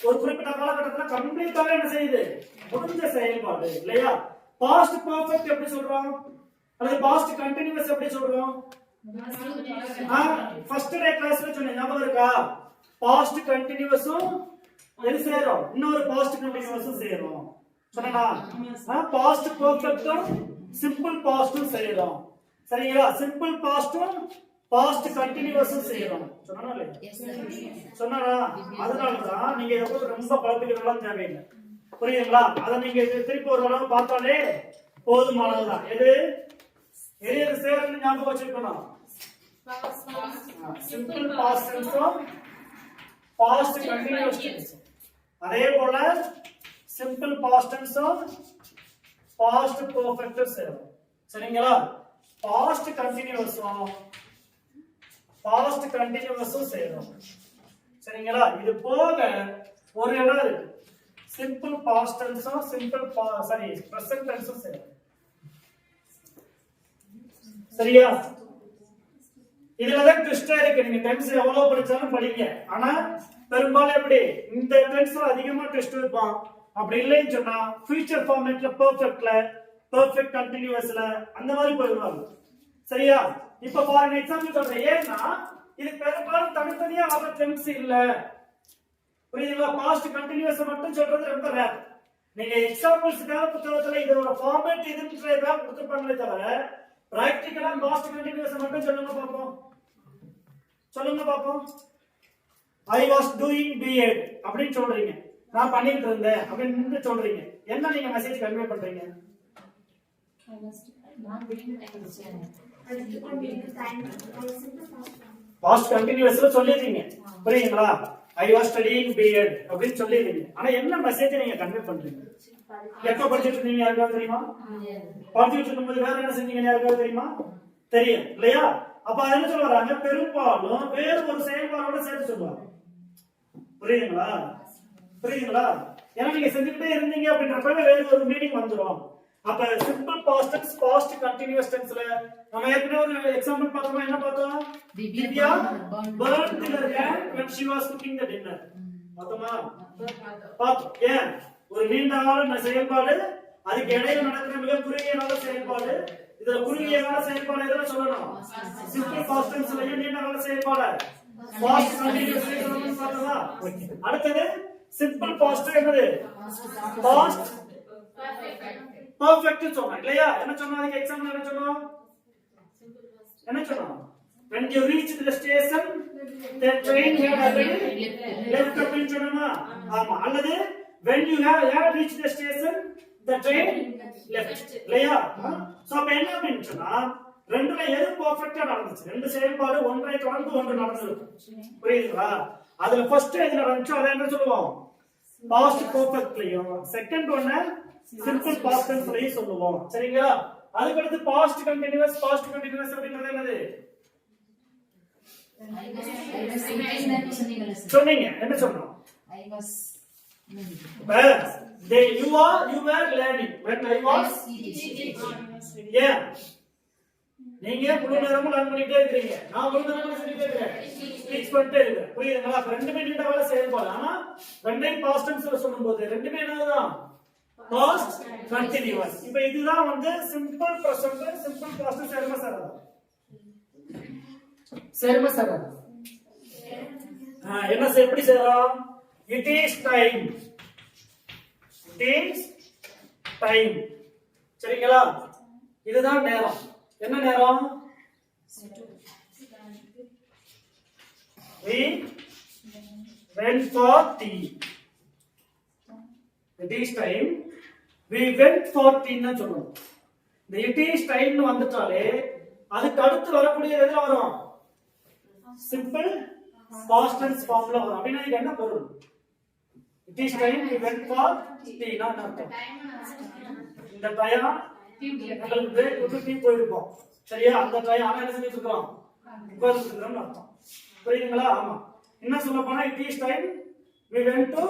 ஒரு குறிப்பிட்ட காலகட்டத்துல கம்ப்ளீட்டாக என்ன செய்யுது? முடிஞ்ச செயல்பாடு இல்லையா? பாஸ்ட் பெர்ஃபெக்ட் எப்படி சொல்றோம்? அல்லது பாஸ்ட் கண்டினியூஸ் எப்படி சொல்றோம்? ஃபர்ஸ்ட் டே கிளாஸ்ல சொன்னேன், ஞாபகம் இருக்கா? பாஸ்ட் கண்டினியூஸும் எது சேரும்? இன்னொரு பாஸ்ட் கண்டினியூஸும் சேரும். சொன்னா பாஸ்ட் பெர்ஃபெக்ட்டும் சிம்பிள் பாஸ்டும் சேரும். சரிங்களா? சிம்பிள் பாஸ்டும் பாஸ்ட் கண்டினியூஸும் சேரும். சொன்னா சொன்னா அதனாலதான் நீங்க எவ்வளவு ரொம்ப குழப்பிக்கலாம் தேவையில்லை. புரியுதுங்களா? அதை நீங்க திருப்பி ஒரு தடவை பார்த்தாலே போதுமானதுதான். எது எது சேருன்னு ஞாபகம் வச்சிருக்கணும். சிம்பிள் பாஸ்ட் டென்ஸும் பாஸ்ட் கண்டினியூஸ் டென்ஸும். அதே போல சிம்பிள் பாஸ்ட் டென்ஸும் பாஸ்ட் பெர்ஃபெக்ட்டும் சேரும். சரிங்களா? பாஸ்ட் கண்டினியூஸும் பாஸ்ட் கண்டினியூஸும் சேரும். சரிங்களா? இது போக ஒரு இடம் இருக்கு. சிம்பிள் பாஸ்ட் டென்ஸும் பிரசன்ட் டென்ஸும் சேரும். சரியா? இதுலதான் ட்விஸ்டா இருக்கு. நீங்க டென்ஸ் எவ்வளவு படிச்சாலும் படிங்க, ஆனா பெரும்பாலும் எப்படி இந்த டென்ஸ்ல அதிகமா ட்விஸ்ட் இருப்பான். அப்படி இல்லைன்னு சொன்னா ஃபியூச்சர் ஃபார்மேட்ல பெர்ஃபெக்ட்ல, பெர்ஃபெக்ட் கண்டினியூஸ்ல அந்த மாதிரி போயிடுவாங்க. சரியா? இப்ப ஃபார் எக்ஸாம்பிள் சொல்றேன். ஏன்னா இது பெரும்பாலும் தனித்தனியா வர டென்ஸ் இல்ல. புரியுதுங்களா? பாஸ்ட் கண்டினியூஸ் மட்டும் சொல்றது ரொம்ப ரேர். நீங்க எக்ஸாம்பிள்ஸ்க்காக புத்தகத்துல இதோட ஃபார்மேட் இதுன்றதா கொடுத்துருப்பாங்களே தவிர பிராக்டிகலா பாஸ்ட் கண்டினியூஸ் மட்டும் சொல்லுங்க பாப்போம். சொல்லுங்க பாப்போம். I was doing B.Ed அப்படின்னு சொல்றீங்க, நான் பண்ணிட்டு இருந்தேன் அப்படின்னு சொல்றீங்க. என்ன நீங்க மெசேஜ் கன்வே பண்றீங்க? பாஸ்ட் கண்டினியூஸ்ல சொல்லிடுறீங்க. புரியுங்களா? I was studying B.Ed அப்படின்னு சொல்லிடுறீங்க. ஆனா என்ன மெசேஜ் நீங்க கன்வே பண்றீங்க? எப்ப படிச்சிட்டு இருந்தீங்க யாருக்காவது தெரியுமா? படிச்சிட்டு இருக்கும்போது வேற என்ன செஞ்சீங்க யாருக்காவது தெரியுமா? தெரியும் இல்லையா? அப்ப என்ன சொல்றாங்க, பெரும்பாலும் வேறு ஒரு செயல்பாடோட சேர்த்து சொல்லுவாங்க. புரியுதுங்களா? புரியுதுங்களா? ஏன்னா நீங்க செஞ்சுக்கிட்டே இருந்தீங்க அப்படின்றப்ப வேற ஒரு மீனிங் வந்துடும். அப்ப simple past tense, past continuous டென்ஸ்ல நம்ம ஏற்கனவே ஒரு எக்ஸாம்பிள் பார்த்தோம். என்ன பார்த்தோம்? Divya burned her hand when she was cooking the dinner. பார்த்தோமா? பார்த்தோம். ஏன்? ஒரு நீண்ட கால செயல்பாடு, அதுக்கு இடையில நடக்கிற மிக குறுகிய கால செயல்பாடு. இதுல குறுகிய கால செயல்பாடு எதுல சொல்லணும்? சிம்பிள் பாஸ்ட் டென்ஸ்ல நீண்ட கால செயல்பாடு பாஸ்ட் கண்டினியூஸ் சொல்லணும். பார்த்தோமா? அடுத்தது சிம்பிள் பாஸ்ட் என்னது? பாஸ்ட் பெர்ஃபெக்ட் சொன்னோம் இல்லையா? என்ன சொன்னோம்? அதுக்கு எக்ஸாம்பிள் என்ன சொன்னோம்? என்ன சொன்னோம்? when you reach the station the train had already left அப்படின்னு சொன்னோமா? ஆமா. அல்லது when you have reached the station the train left இல்லையா? சோ அப்ப என்ன அப்படின்னு சொன்னா ரெண்டுல எது பெர்ஃபெக்ட்டா நடந்துச்சு? ரெண்டு செயல்பாடு ஒன்றை தொடர்ந்து ஒன்று நடந்துருக்கு. புரியுதுங்களா? அதுல ஃபர்ஸ்ட் எது நடந்துச்சோ அதை என்ன சொல்லுவோம்? பாஸ்ட் பெர்ஃபெக்ட்லயும், செகண்ட் ஒன்னு சிம்பிள் பாஸ்ட் டென்ஸ்லயும் சொல்லுவோம். சரிங்களா? அதுக்கு அடுத்து பாஸ்ட் கண்டினியூஸ். பாஸ்ட் கண்டினியூஸ் அப்படிங்கிறது என்னது சொன்னீங்க? என்ன சொன்னோம்? you were learning when I was yeah. நீங்க முழு நேரமும் லேர்ன் பண்ணிட்டே இருக்கீங்க, நான் முழு நேரமும் சொல்லிட்டே இருக்கேன், ஸ்பீச் பண்ணிட்டே இருக்கேன். புரியுதுங்களா? அப்ப ரெண்டுமே நீண்ட கால செயல்பாடு. ஆனா ரெண்டையும் பாஸ்ட் டென்ஸ்ல சொல்லும்போது ரெண்டுமே என்னதுதான்? Past continuous. இப்போ இதுதான் வந்து சிம்பிள் பிரசன்ட், சிம்பிள் பாஸ்ட் சேருமா சாரா? சேருமா சாரா? என்ன எப்படி சேரும்? it is time. it is time. சரிங்களா? இதுதான் நேரம். என்ன நேரம்? we went for tea. it is time. we went for tea ன்னு சொல்றோம். இந்த it is time னு வந்துட்டாலே அதுக்கு அடுத்து வரக்கூடிய எதுல வரும்? சிம்பிள் பாஸ்ட் டென்ஸ் ஃபார்ம்ல வரும். அப்படினா இது என்ன பொருள்? it is time we went for tea னா அர்த்தம். இந்த டைம் உங்களுக்கு பிரேக் விட்டு டீ போயிருப்போம். சரியா? அந்த டைம் ஆனா என்ன செஞ்சிட்டு இருக்கோம்? உட்கார்ந்துட்டு இருக்கோம்னு அர்த்தம். புரியுதுங்களா? ஆமா. என்ன சொல்ல போனா it is time we went to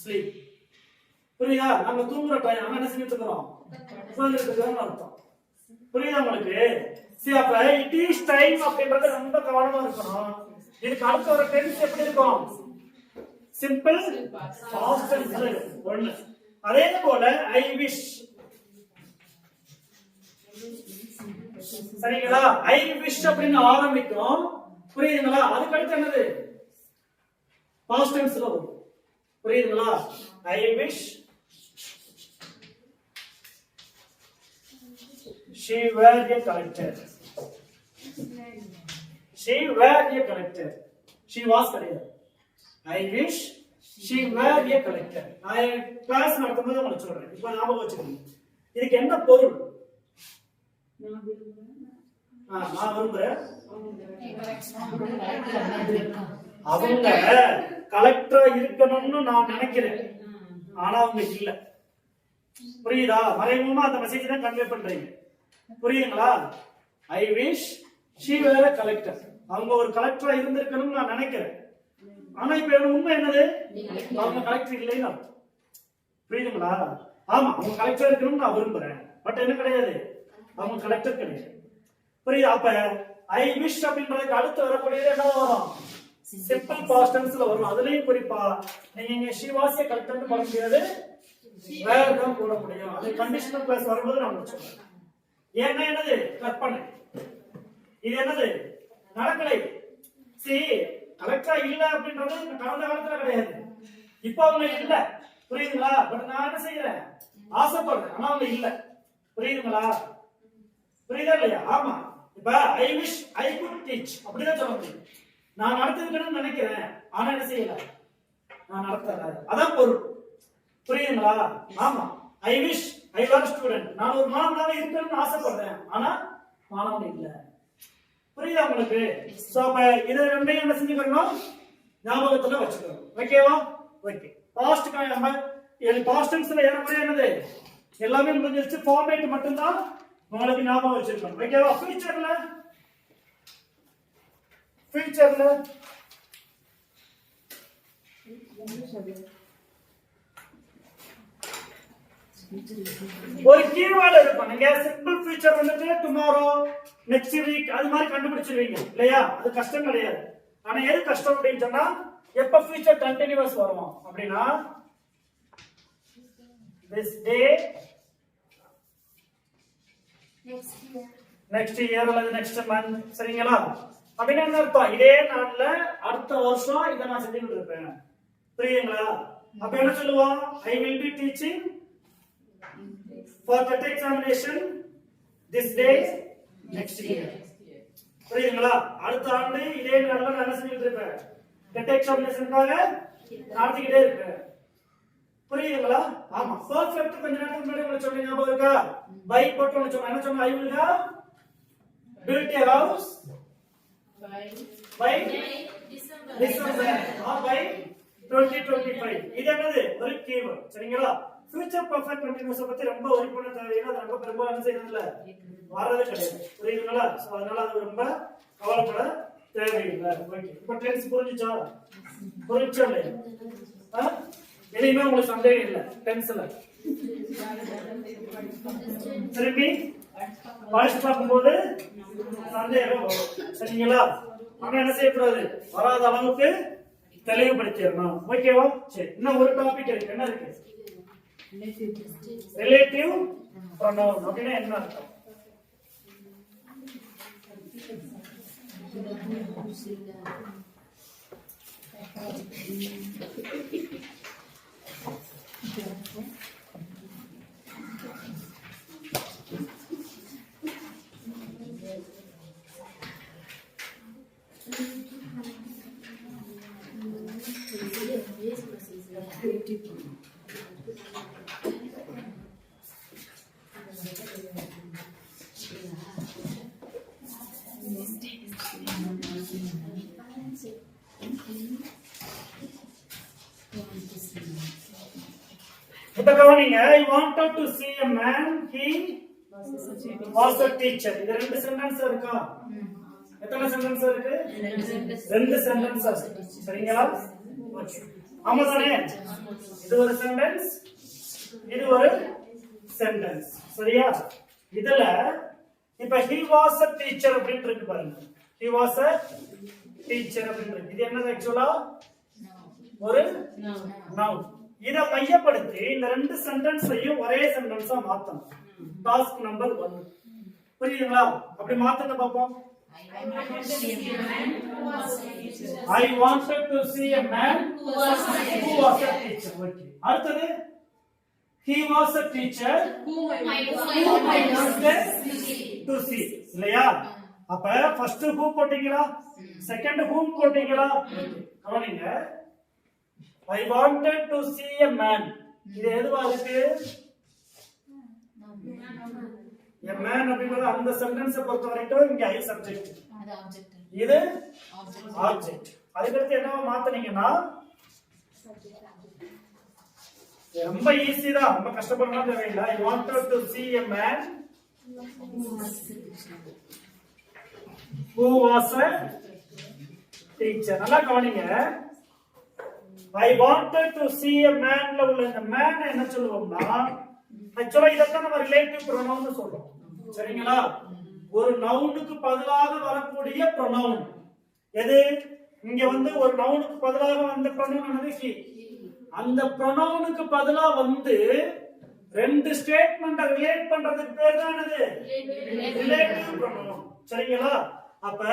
sleep. புரியுதா? நம்ம தூங்குற டைம் ஆனா என்ன செஞ்சிட்டு இருக்கோம்? உட்கார்ந்துட்டு இருக்கோம்னு அர்த்தம். புரியுதா உங்களுக்கு? சரி, அப்ப it is time அப்படின்றது ரொம்ப கவனமா இருக்கணும். இதுக்கு அடுத்து வர டென்ஸ் எப்படி இருக்கும்? சிம்பிள் பாஸ்ட் டென்ஸ் ஒண்ணு. அதே போல I wish. சரிங்களா? I wish அப்படின்னு ஆரம்பிக்கும். புரியுதுங்களா? அதுக்கு அடுத்து என்னது? பாஸ்ட் டென்ஸ்ல வரும். புரியுதுங்களா? I wish she were a collector. she were a collector. she was collector. I wish she were a collector. நான் கிளாஸ் நடத்தும்போது உங்களுக்கு சொல்றேன். இப்போ ஞாபகம் வச்சுக்கோங்க. இதுக்கு என்ன பொருள்? நான் விரும்புறேன் அவங்க கலெக்டரா இருக்கணும்னு நான் நினைக்கிறேன், ஆனா அவங்க இல்ல. புரியுதா? மறைமுகமா அந்த மெசேஜ் தான் கன்வே பண்றீங்க. புரியுதுங்களா? I wish she were a collector. அவங்க ஒரு கலெக்டரா இருந்திருக்கணும்னு நான் நினைக்கிறேன், ஆனா இப்ப உண்மை என்னது? அவங்க கலெக்டர் இல்லைன்னு அர்த்தம். புரியுதுங்களா? ஆமா, அவங்க கலெக்டர் இருக்கணும்னு நான் விரும்புறேன், பட் என்ன கிடையாது, அவங்க கலெக்டர் கிடையாது. புரியுதா? அப்ப ஐ விஷ் அப்படின்றதுக்கு அடுத்து வரக்கூடியது என்ன வரும்? சிம்பிள் பாஸ்ட் டென்ஸ்ல வரும். அதுலயும் குறிப்பா நீங்க இங்க she was a கரெக்ட் பண்ண முடியாது, வேற தான் போட முடியும். அது கண்டிஷனல் கிளாஸ் வரும்போது நான் சொல்றேன். ஏன்னா என்னது? கற்பனை. இது என்னது? நடக்கலை. see கரெக்டா இல்ல அப்படின்றது கடந்த காலத்துல கிடையாது, இப்போ அவங்க இல்ல. புரியுதுங்களா? பட் நான் என்ன செய்யறேன்? ஆசைப்படுறேன், ஆனா அவங்க இல்ல. புரியுதுங்களா? புரியுதா இல்லையா? ஆமா. இப்ப ஐ விஷ் ஐ குட் டீச் அப்படிதான் சொல்ல முடியும். நான் நடத்துக்கணும்னு நினைக்கிறேன், ஆனா என்ன செய்யல, நான் நடத்தல. அதான் பொருள். புரியுதுங்களா? ஆமா. I wish I were student. நான் ஒரு மாணவனாக இருக்கணும்னு ஆசைப்படுறேன், ஆனா மாணவன் இல்ல. புரியுதா உங்களுக்கு? சோ அப்ப இத ரெண்டையும் என்ன செஞ்சுக்கணும்? ஞாபகத்துல வச்சுக்கணும். ஓகேவா? ஓகே. பாஸ்ட் நம்ம பாஸ்ட் டென்ஸ்ல ஏறக்குறைய என்னது எல்லாமே முடிஞ்சிருச்சு. ஃபார்மேட் மட்டும் தான் உங்களுக்கு ஞாபகம் வச்சிருக்கணும். ஓகேவா? ஃபியூச்சர்ல ஒரு கீவேர்ட் இருக்கும். நீங்க சிம்பிள் ஃபியூச்சர் வந்துட்டு டுமாரோ, நெக்ஸ்ட் வீக் அது மாதிரி கண்டுபிடிச்சிருவீங்க இல்லையா? அது கஷ்டம் கிடையாது. ஆனா எது கஷ்டம் அப்படின்னு சொன்னா எப்ப ஃபியூச்சர் கண்டினியூஸ் வரும் அப்படின்னா this day, next year அல்லது next month. சரிங்களா? அப்படின்னா என்ன அர்த்தம்? இதே நாள்ல அடுத்த வருஷம் இதை நான் செஞ்சுட்டு இருப்பேன். புரியுதுங்களா? அப்ப என்ன சொல்லுவோம்? I will be teaching for TET examination this day next year. புரியுதுங்களா? அடுத்த ஆண்டு இதே நாள்ல நான் என்ன செஞ்சுட்டு இருப்பேன்? TET examinationக்காக நடத்திக்கிட்டே இருப்பேன். புரியுதுங்களா? ஆமா. பெர்ஃபெக்ட் கொஞ்ச நேரத்துக்கு முன்னாடி உங்களுக்கு சொன்ன ஞாபகம் இருக்கா? பைக் போட்டு ஒன்னு சொன்னா என்ன சொன்னா? I will have built a house by December or by 2025. இது என்னது? ஒரு கீவேர்ட். சரிங்களா? ஃபியூச்சர் பெர்ஃபெக்ட் கண்டினியூஸ் பத்தி ரொம்ப வரி பண்ண தேவையில்லை. அது ரொம்ப பெரும்பாலும் என்ன செய்யறது இல்ல, வரதே கிடையாது. புரியுதுங்களா? சோ அதனால அது ரொம்ப கவலைப்பட தேவையில்லை. ஓகே. இப்போ டென்ஸ் புரிஞ்சுச்சா? புரிஞ்சா இல்லையா? எதுவுமே உங்களுக்கு சந்தேகம் இல்லை டென்ஸ்ல? திரும்பி படிச்சு பார்க்கும்போது சந்தேகம் வரும். சரிங்களா? ஆனா என்ன செய்யக்கூடாது? வராத அளவுக்கு தெளிவுபடுத்திடணும். ஓகேவா? சரி. இன்னும் ஒரு டாபிக் இருக்கு. என்ன இருக்கு? ரிலேட்டிவ் ப்ரொனவுன் அப்படின்னா என்ன அர்த்தம்? இப்ப கவனிங்க. I wanted to see a man, he was a teacher. இது ரெண்டு சென்டென்ஸ் இருக்கா? எத்தனை சென்டென்ஸ் இருக்கு? ரெண்டு சென்டென்ஸ் இருக்கு. சரிங்களா? ஆமா தானே? இது ஒரு சென்டென்ஸ், இது ஒரு சென்டென்ஸ். சரியா? இதுல இப்ப he was a teacher அப்படினு இருக்கு பாருங்க. he was a teacher அப்படினு இருக்கு. இது என்னது ஆக்சுவலா? ஒரு நவுன். இத மையப்படுத்தி இந்த ரெண்டு சென்டென்ஸையும் ஒரே சென்டென்ஸா மாத்தணும். Task number 1. புரியுதுங்களா? அப்படி மாத்துங்க பாப்போம். I wanted to see a man who was a teacher. Okay. அடுத்தது he was a teacher whom I wanted to see. இல்லையா? அப்ப ஃபர்ஸ்ட் who போட்டீங்களா? செகண்ட் whom போட்டீங்களா? கவனிங்க. I wanted to see a man. இது எதுவா இருக்கு? a man அப்படிங்கறது அந்த சென்டென்ஸ் பொறுத்த வரைக்கும் இங்க I சப்ஜெக்ட், அது ஆப்ஜெக்ட், இது ஆப்ஜெக்ட். அதுக்கு அடுத்து என்னவா மாத்துனீங்கன்னா ரொம்ப ஈஸி தான், ரொம்ப கஷ்டப்படலாம் தேவையில்லை. I wanted to see a man who was a teacher. நல்லா கவனிங்க. I wanted to see a man ல உள்ள இந்த man என்ன சொல்லுவோம்னா ஆக்சுவலா இதத்தான் நம்ம ரிலேட்டிவ் ப்ரோனவுன் சொல்றோம். சரிங்களா? ஒரு நவுனுக்கு பதிலாக வரக்கூடிய ப்ரொனவுன். எது? இங்க வந்து ஒரு நவுனுக்கு பதிலாக வந்த ப்ரொனவுன் என்னது? ஹி. அந்த ப்ரொனவுனுக்கு பதிலா வந்து ரெண்டு ஸ்டேட்மெண்ட ரிலேட் பண்றதுக்கு பேர் தான் என்னது? Relative pronoun. சரிங்களா? அப்ப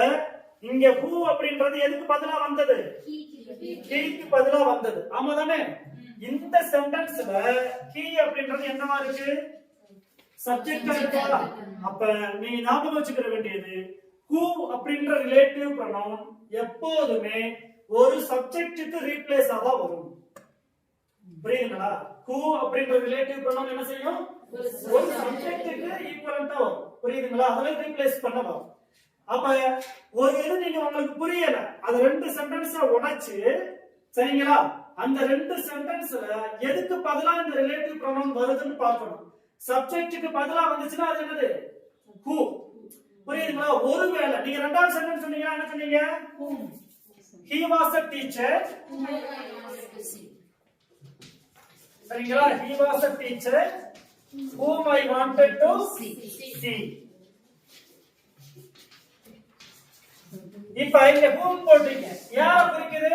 இங்க ஹூ அப்படின்றது எதுக்கு பதிலா வந்தது? ஹீக்கு பதிலா வந்தது. ஆமா தானே? இந்த சென்டென்ஸ்ல ஹீ அப்படின்றது என்னவா இருக்கு? சப்ஜெக்டா இருக்கா? அப்ப நீங்க ஞாபகம் வச்சுக்கிற வேண்டியது ஹூ அப்படின்ற ரிலேட்டிவ் ப்ரொனவுன் எப்போதுமே ஒரு சப்ஜெக்ட்டுக்கு ரீப்ளேஸ் ஆவா வரும். புரியுதுங்களா? ஹூ அப்படின்ற ரிலேட்டிவ் ப்ரொனவுன் என்ன செய்யும்? ஒரு சப்ஜெக்ட்டுக்கு ஈக்குவலண்டா வரும். புரியுதுங்களா? அதல ரீப்ளேஸ் பண்ண வரும். அப்ப ஒரு இது நீங்க உங்களுக்கு புரியல, அது ரெண்டு சென்டென்ஸா உடைச்சு, சரிங்களா? அந்த ரெண்டு சென்டென்ஸ்ல எதுக்கு பதிலா இந்த ரிலேட்டிவ் ப்ரொனவுன் வருதுன்னு பார்க்கணும். சப்ஜெக்ட்டுக்கு பதிலா வந்துச்சுன்னா அது என்னது? ஹூ. புரியுதுங்களா? ஒருவேளை நீங்க ரெண்டாவது சென்டென்ஸ் சொன்னீங்கன்னா என்ன சொன்னீங்க? he was a teacher. சரிங்களா? he was a teacher whom I wanted to see. இப்ப இங்க whom போட்டீங்க, யார குறிக்குது?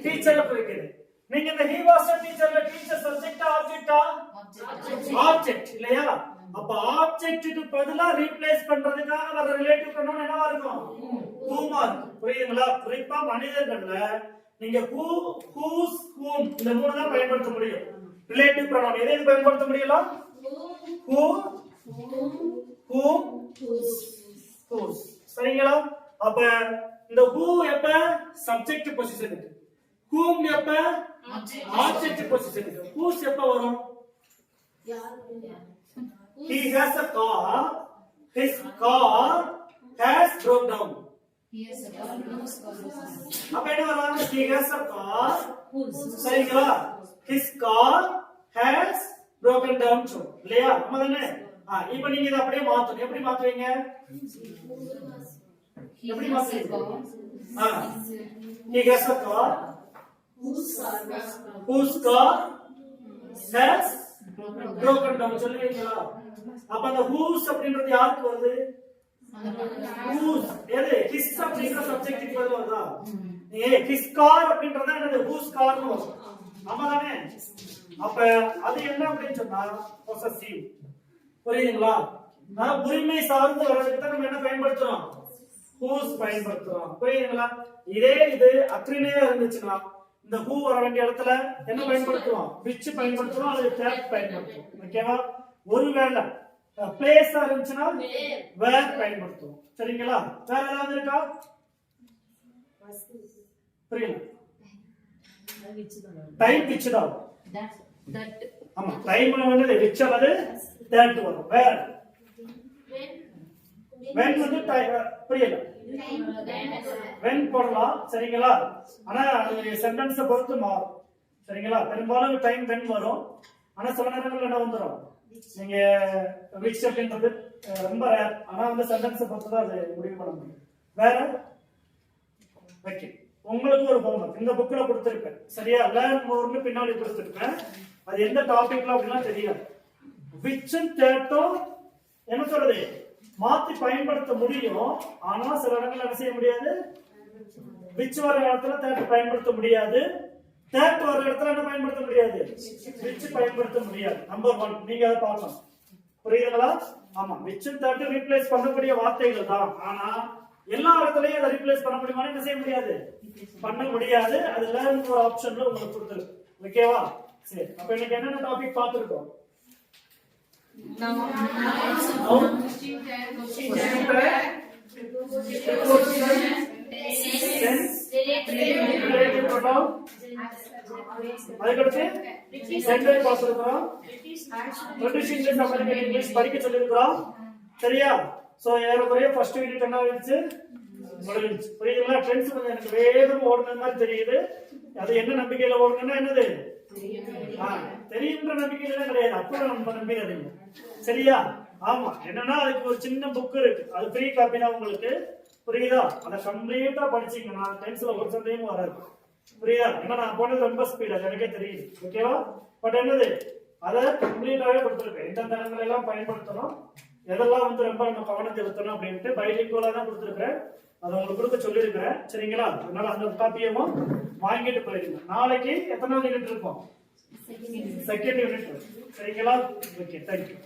டீச்சரை குறிக்குது. நீங்க இந்த he was a teacherல டீச்சர் சப்ஜெக்ட் ஆப்ஜெக்ட்டா? ஆப்ஜெக்ட் இல்லையா? அப்ப ஆப்ஜெக்ட்டுக்கு பதிலா ரீப்ளேஸ் பண்றதுக்காக வர ரிலேட்டிவ் ப்ரொனவுன் என்னவா இருக்கும்? whom-ஆ இருக்கும். புரியுதுங்களா? குறிப்பா மனிதர்கள்ல நீங்க who, whose, whom இந்த மூணு தான் பயன்படுத்த முடியும். ரிலேட்டிவ் ப்ரொனவுன் எதை பயன்படுத்த முடியலாம்? who, whom, whose. சரிங்களா? அப்ப இந்த who எப்ப சப்ஜெக்ட் பொசிஷனுக்கு, whom எப்ப ஆப்ஜெக்ட் பொசிஷனுக்கு, whose எப்ப வரும்? he has a car, his car has broke down. அப்ப என்ன வரும்? he has a car, சரிங்களா? his car has broken down இல்லையா? ஆமாதானே? இப்போ நீங்க இத அப்படியே மாத்தணும். எப்படி மாத்துவீங்க? எப்படி மாத்துவீங்க? he has a car whose car has broken down சொல்லுவீங்களா? அப்ப அந்த whose அப்படின்றது யாருக்கு வருது? whose. எது? his அப்படிங்கற சப்ஜெக்ட்டுக்கு பதிலா வருதா? his car அப்படின்றது என்னது? whose car னு வரும். ஆமாதானே? அப்ப அது என்ன அப்படின்னு சொன்னா possessive. புரியுதுங்களா? உரிமை சார்ந்து வர்றதுக்கு தான் நம்ம என்ன பயன்படுத்துறோம்? whose பயன்படுத்துறோம். புரியுதுங்களா? இதே இது அக்ரினேயா இருந்துச்சுன்னா இந்த who வர வேண்டிய இடத்துல என்ன பயன்படுத்துவோம்? which பயன்படுத்துவோம் அல்லது that பயன்படுத்துவோம். ஓகேவா? ஒருவேளை பிளேஸா இருந்துச்சுன்னா where பயன்படுத்துவோம். சரிங்களா? வேற ஏதாவது இருக்கா? புரியல? டைம் which தான். ஆமா, டைம்ல வந்து which அல்லது that வரும். வேற when வந்து புரியல? when போடலாம். சரிங்களா? ஆனா அது சென்டென்ஸை பொறுத்து மாறும். சரிங்களா? பெரும்பாலும் டைம் when வரும். ஆனா சில நேரங்கள்ல என்ன வந்துரும்? நீங்க which அப்படின்றது ரொம்ப ரேர். ஆனா அந்த சென்டென்ஸை பொறுத்து தான் அது முடிவு பண்ண முடியும். வேற ஓகே, உங்களுக்கு ஒரு ஹோம்வொர்க் இந்த புக்ல கொடுத்திருப்பேன். சரியா? லேர்ன் மோர்னு பின்னாடி கொடுத்திருப்பேன். அது எந்த டாபிக்ல அப்படினா தெரியாது. which and that என்ன சொல்றது? மாத்தி பயன்படுத்த முடியும். ஆனா சில இடங்கள்ல என்ன செய்ய முடியாது? which வர இடத்துல that பயன்படுத்த முடியாது. that வர இடத்துல என்ன பயன்படுத்த முடியாது? which பயன்படுத்த முடியாது. நம்பர் 1 நீங்க அத பார்க்கணும். புரியுதுங்களா? ஆமா, which and that ரீப்ளேஸ் பண்ணக்கூடிய வார்த்தைகள் தான். ஆனா எல்லா இடத்துலயும் அதை ரீப்ளேஸ் பண்ண முடியுமா? என்ன செய்ய முடியாது? பண்ண முடியாது. அது லேர்ன் ஒரு ஆப்ஷன்ல உங்களுக்கு கொடுத்திருக்கு. ஓகேவா? சரி, அப்ப இன்னைக்கு என்னென்ன டாபிக் பார்த்திருக்கோம்? அதுக்கடுத்து சென்டென்ஸ் பார்த்திருக்கிறோம். பிரிட்டிஷ் இங்கிலீஷ், அமெரிக்கன் இங்கிலீஷ் படிக்க சொல்லியிருக்கிறோம். சரியா? சோ ஏறக்குறைய ஃபர்ஸ்ட் யூனிட் என்ன ஆயிடுச்சு? முடிஞ்சிச்சு. புரியுதுங்களா? ஃப்ரெண்ட்ஸ் கொஞ்சம் எனக்கு வேகம் ஓடுன மாதிரி தெரியுது. அது என்ன நம்பிக்கையில ஓடுனா என்னது? தெரியுன்ற நம்பிக்கையில கிடையாது. அப்ப நம்ம நம்பிக்கிறது இல்லை. சரியா? ஆமா, என்னன்னா அதுக்கு ஒரு சின்ன புக் இருக்கு. அது ஃப்ரீ காப்பி தான் உங்களுக்கு. புரியுதா? அதை கம்ப்ளீட்டா படிச்சீங்கன்னா டென்ஸ்ல ஒரு சந்தேகமும் வராது. புரியுதா? ஏன்னா நான் போனது ரொம்ப ஸ்பீட், அது எனக்கே தெரியுது. ஓகேவா? பட் என்னது, அதை கம்ப்ளீட்டாவே கொடுத்துருக்கேன். எந்த இடங்களை எல்லாம் பயன்படுத்தணும், எதெல்லாம் வந்து ரொம்ப நம்ம கவனம் செலுத்தணும் அப்படின்ட்டு பைலிங்குவலா தான் கொடுத்துருக்கிறேன். அதை உங்களுக்கு கொடுக்க சொல்லியிருக்கிறேன். சரிங்களா? அதனால அந்த காப்பியமும் வாங்கிட்டு போயிருங்க. நாளைக்கு எத்தனாவது யூனிட் இருக்கும்? Second unit. சரிங்களா? Okay, thank you.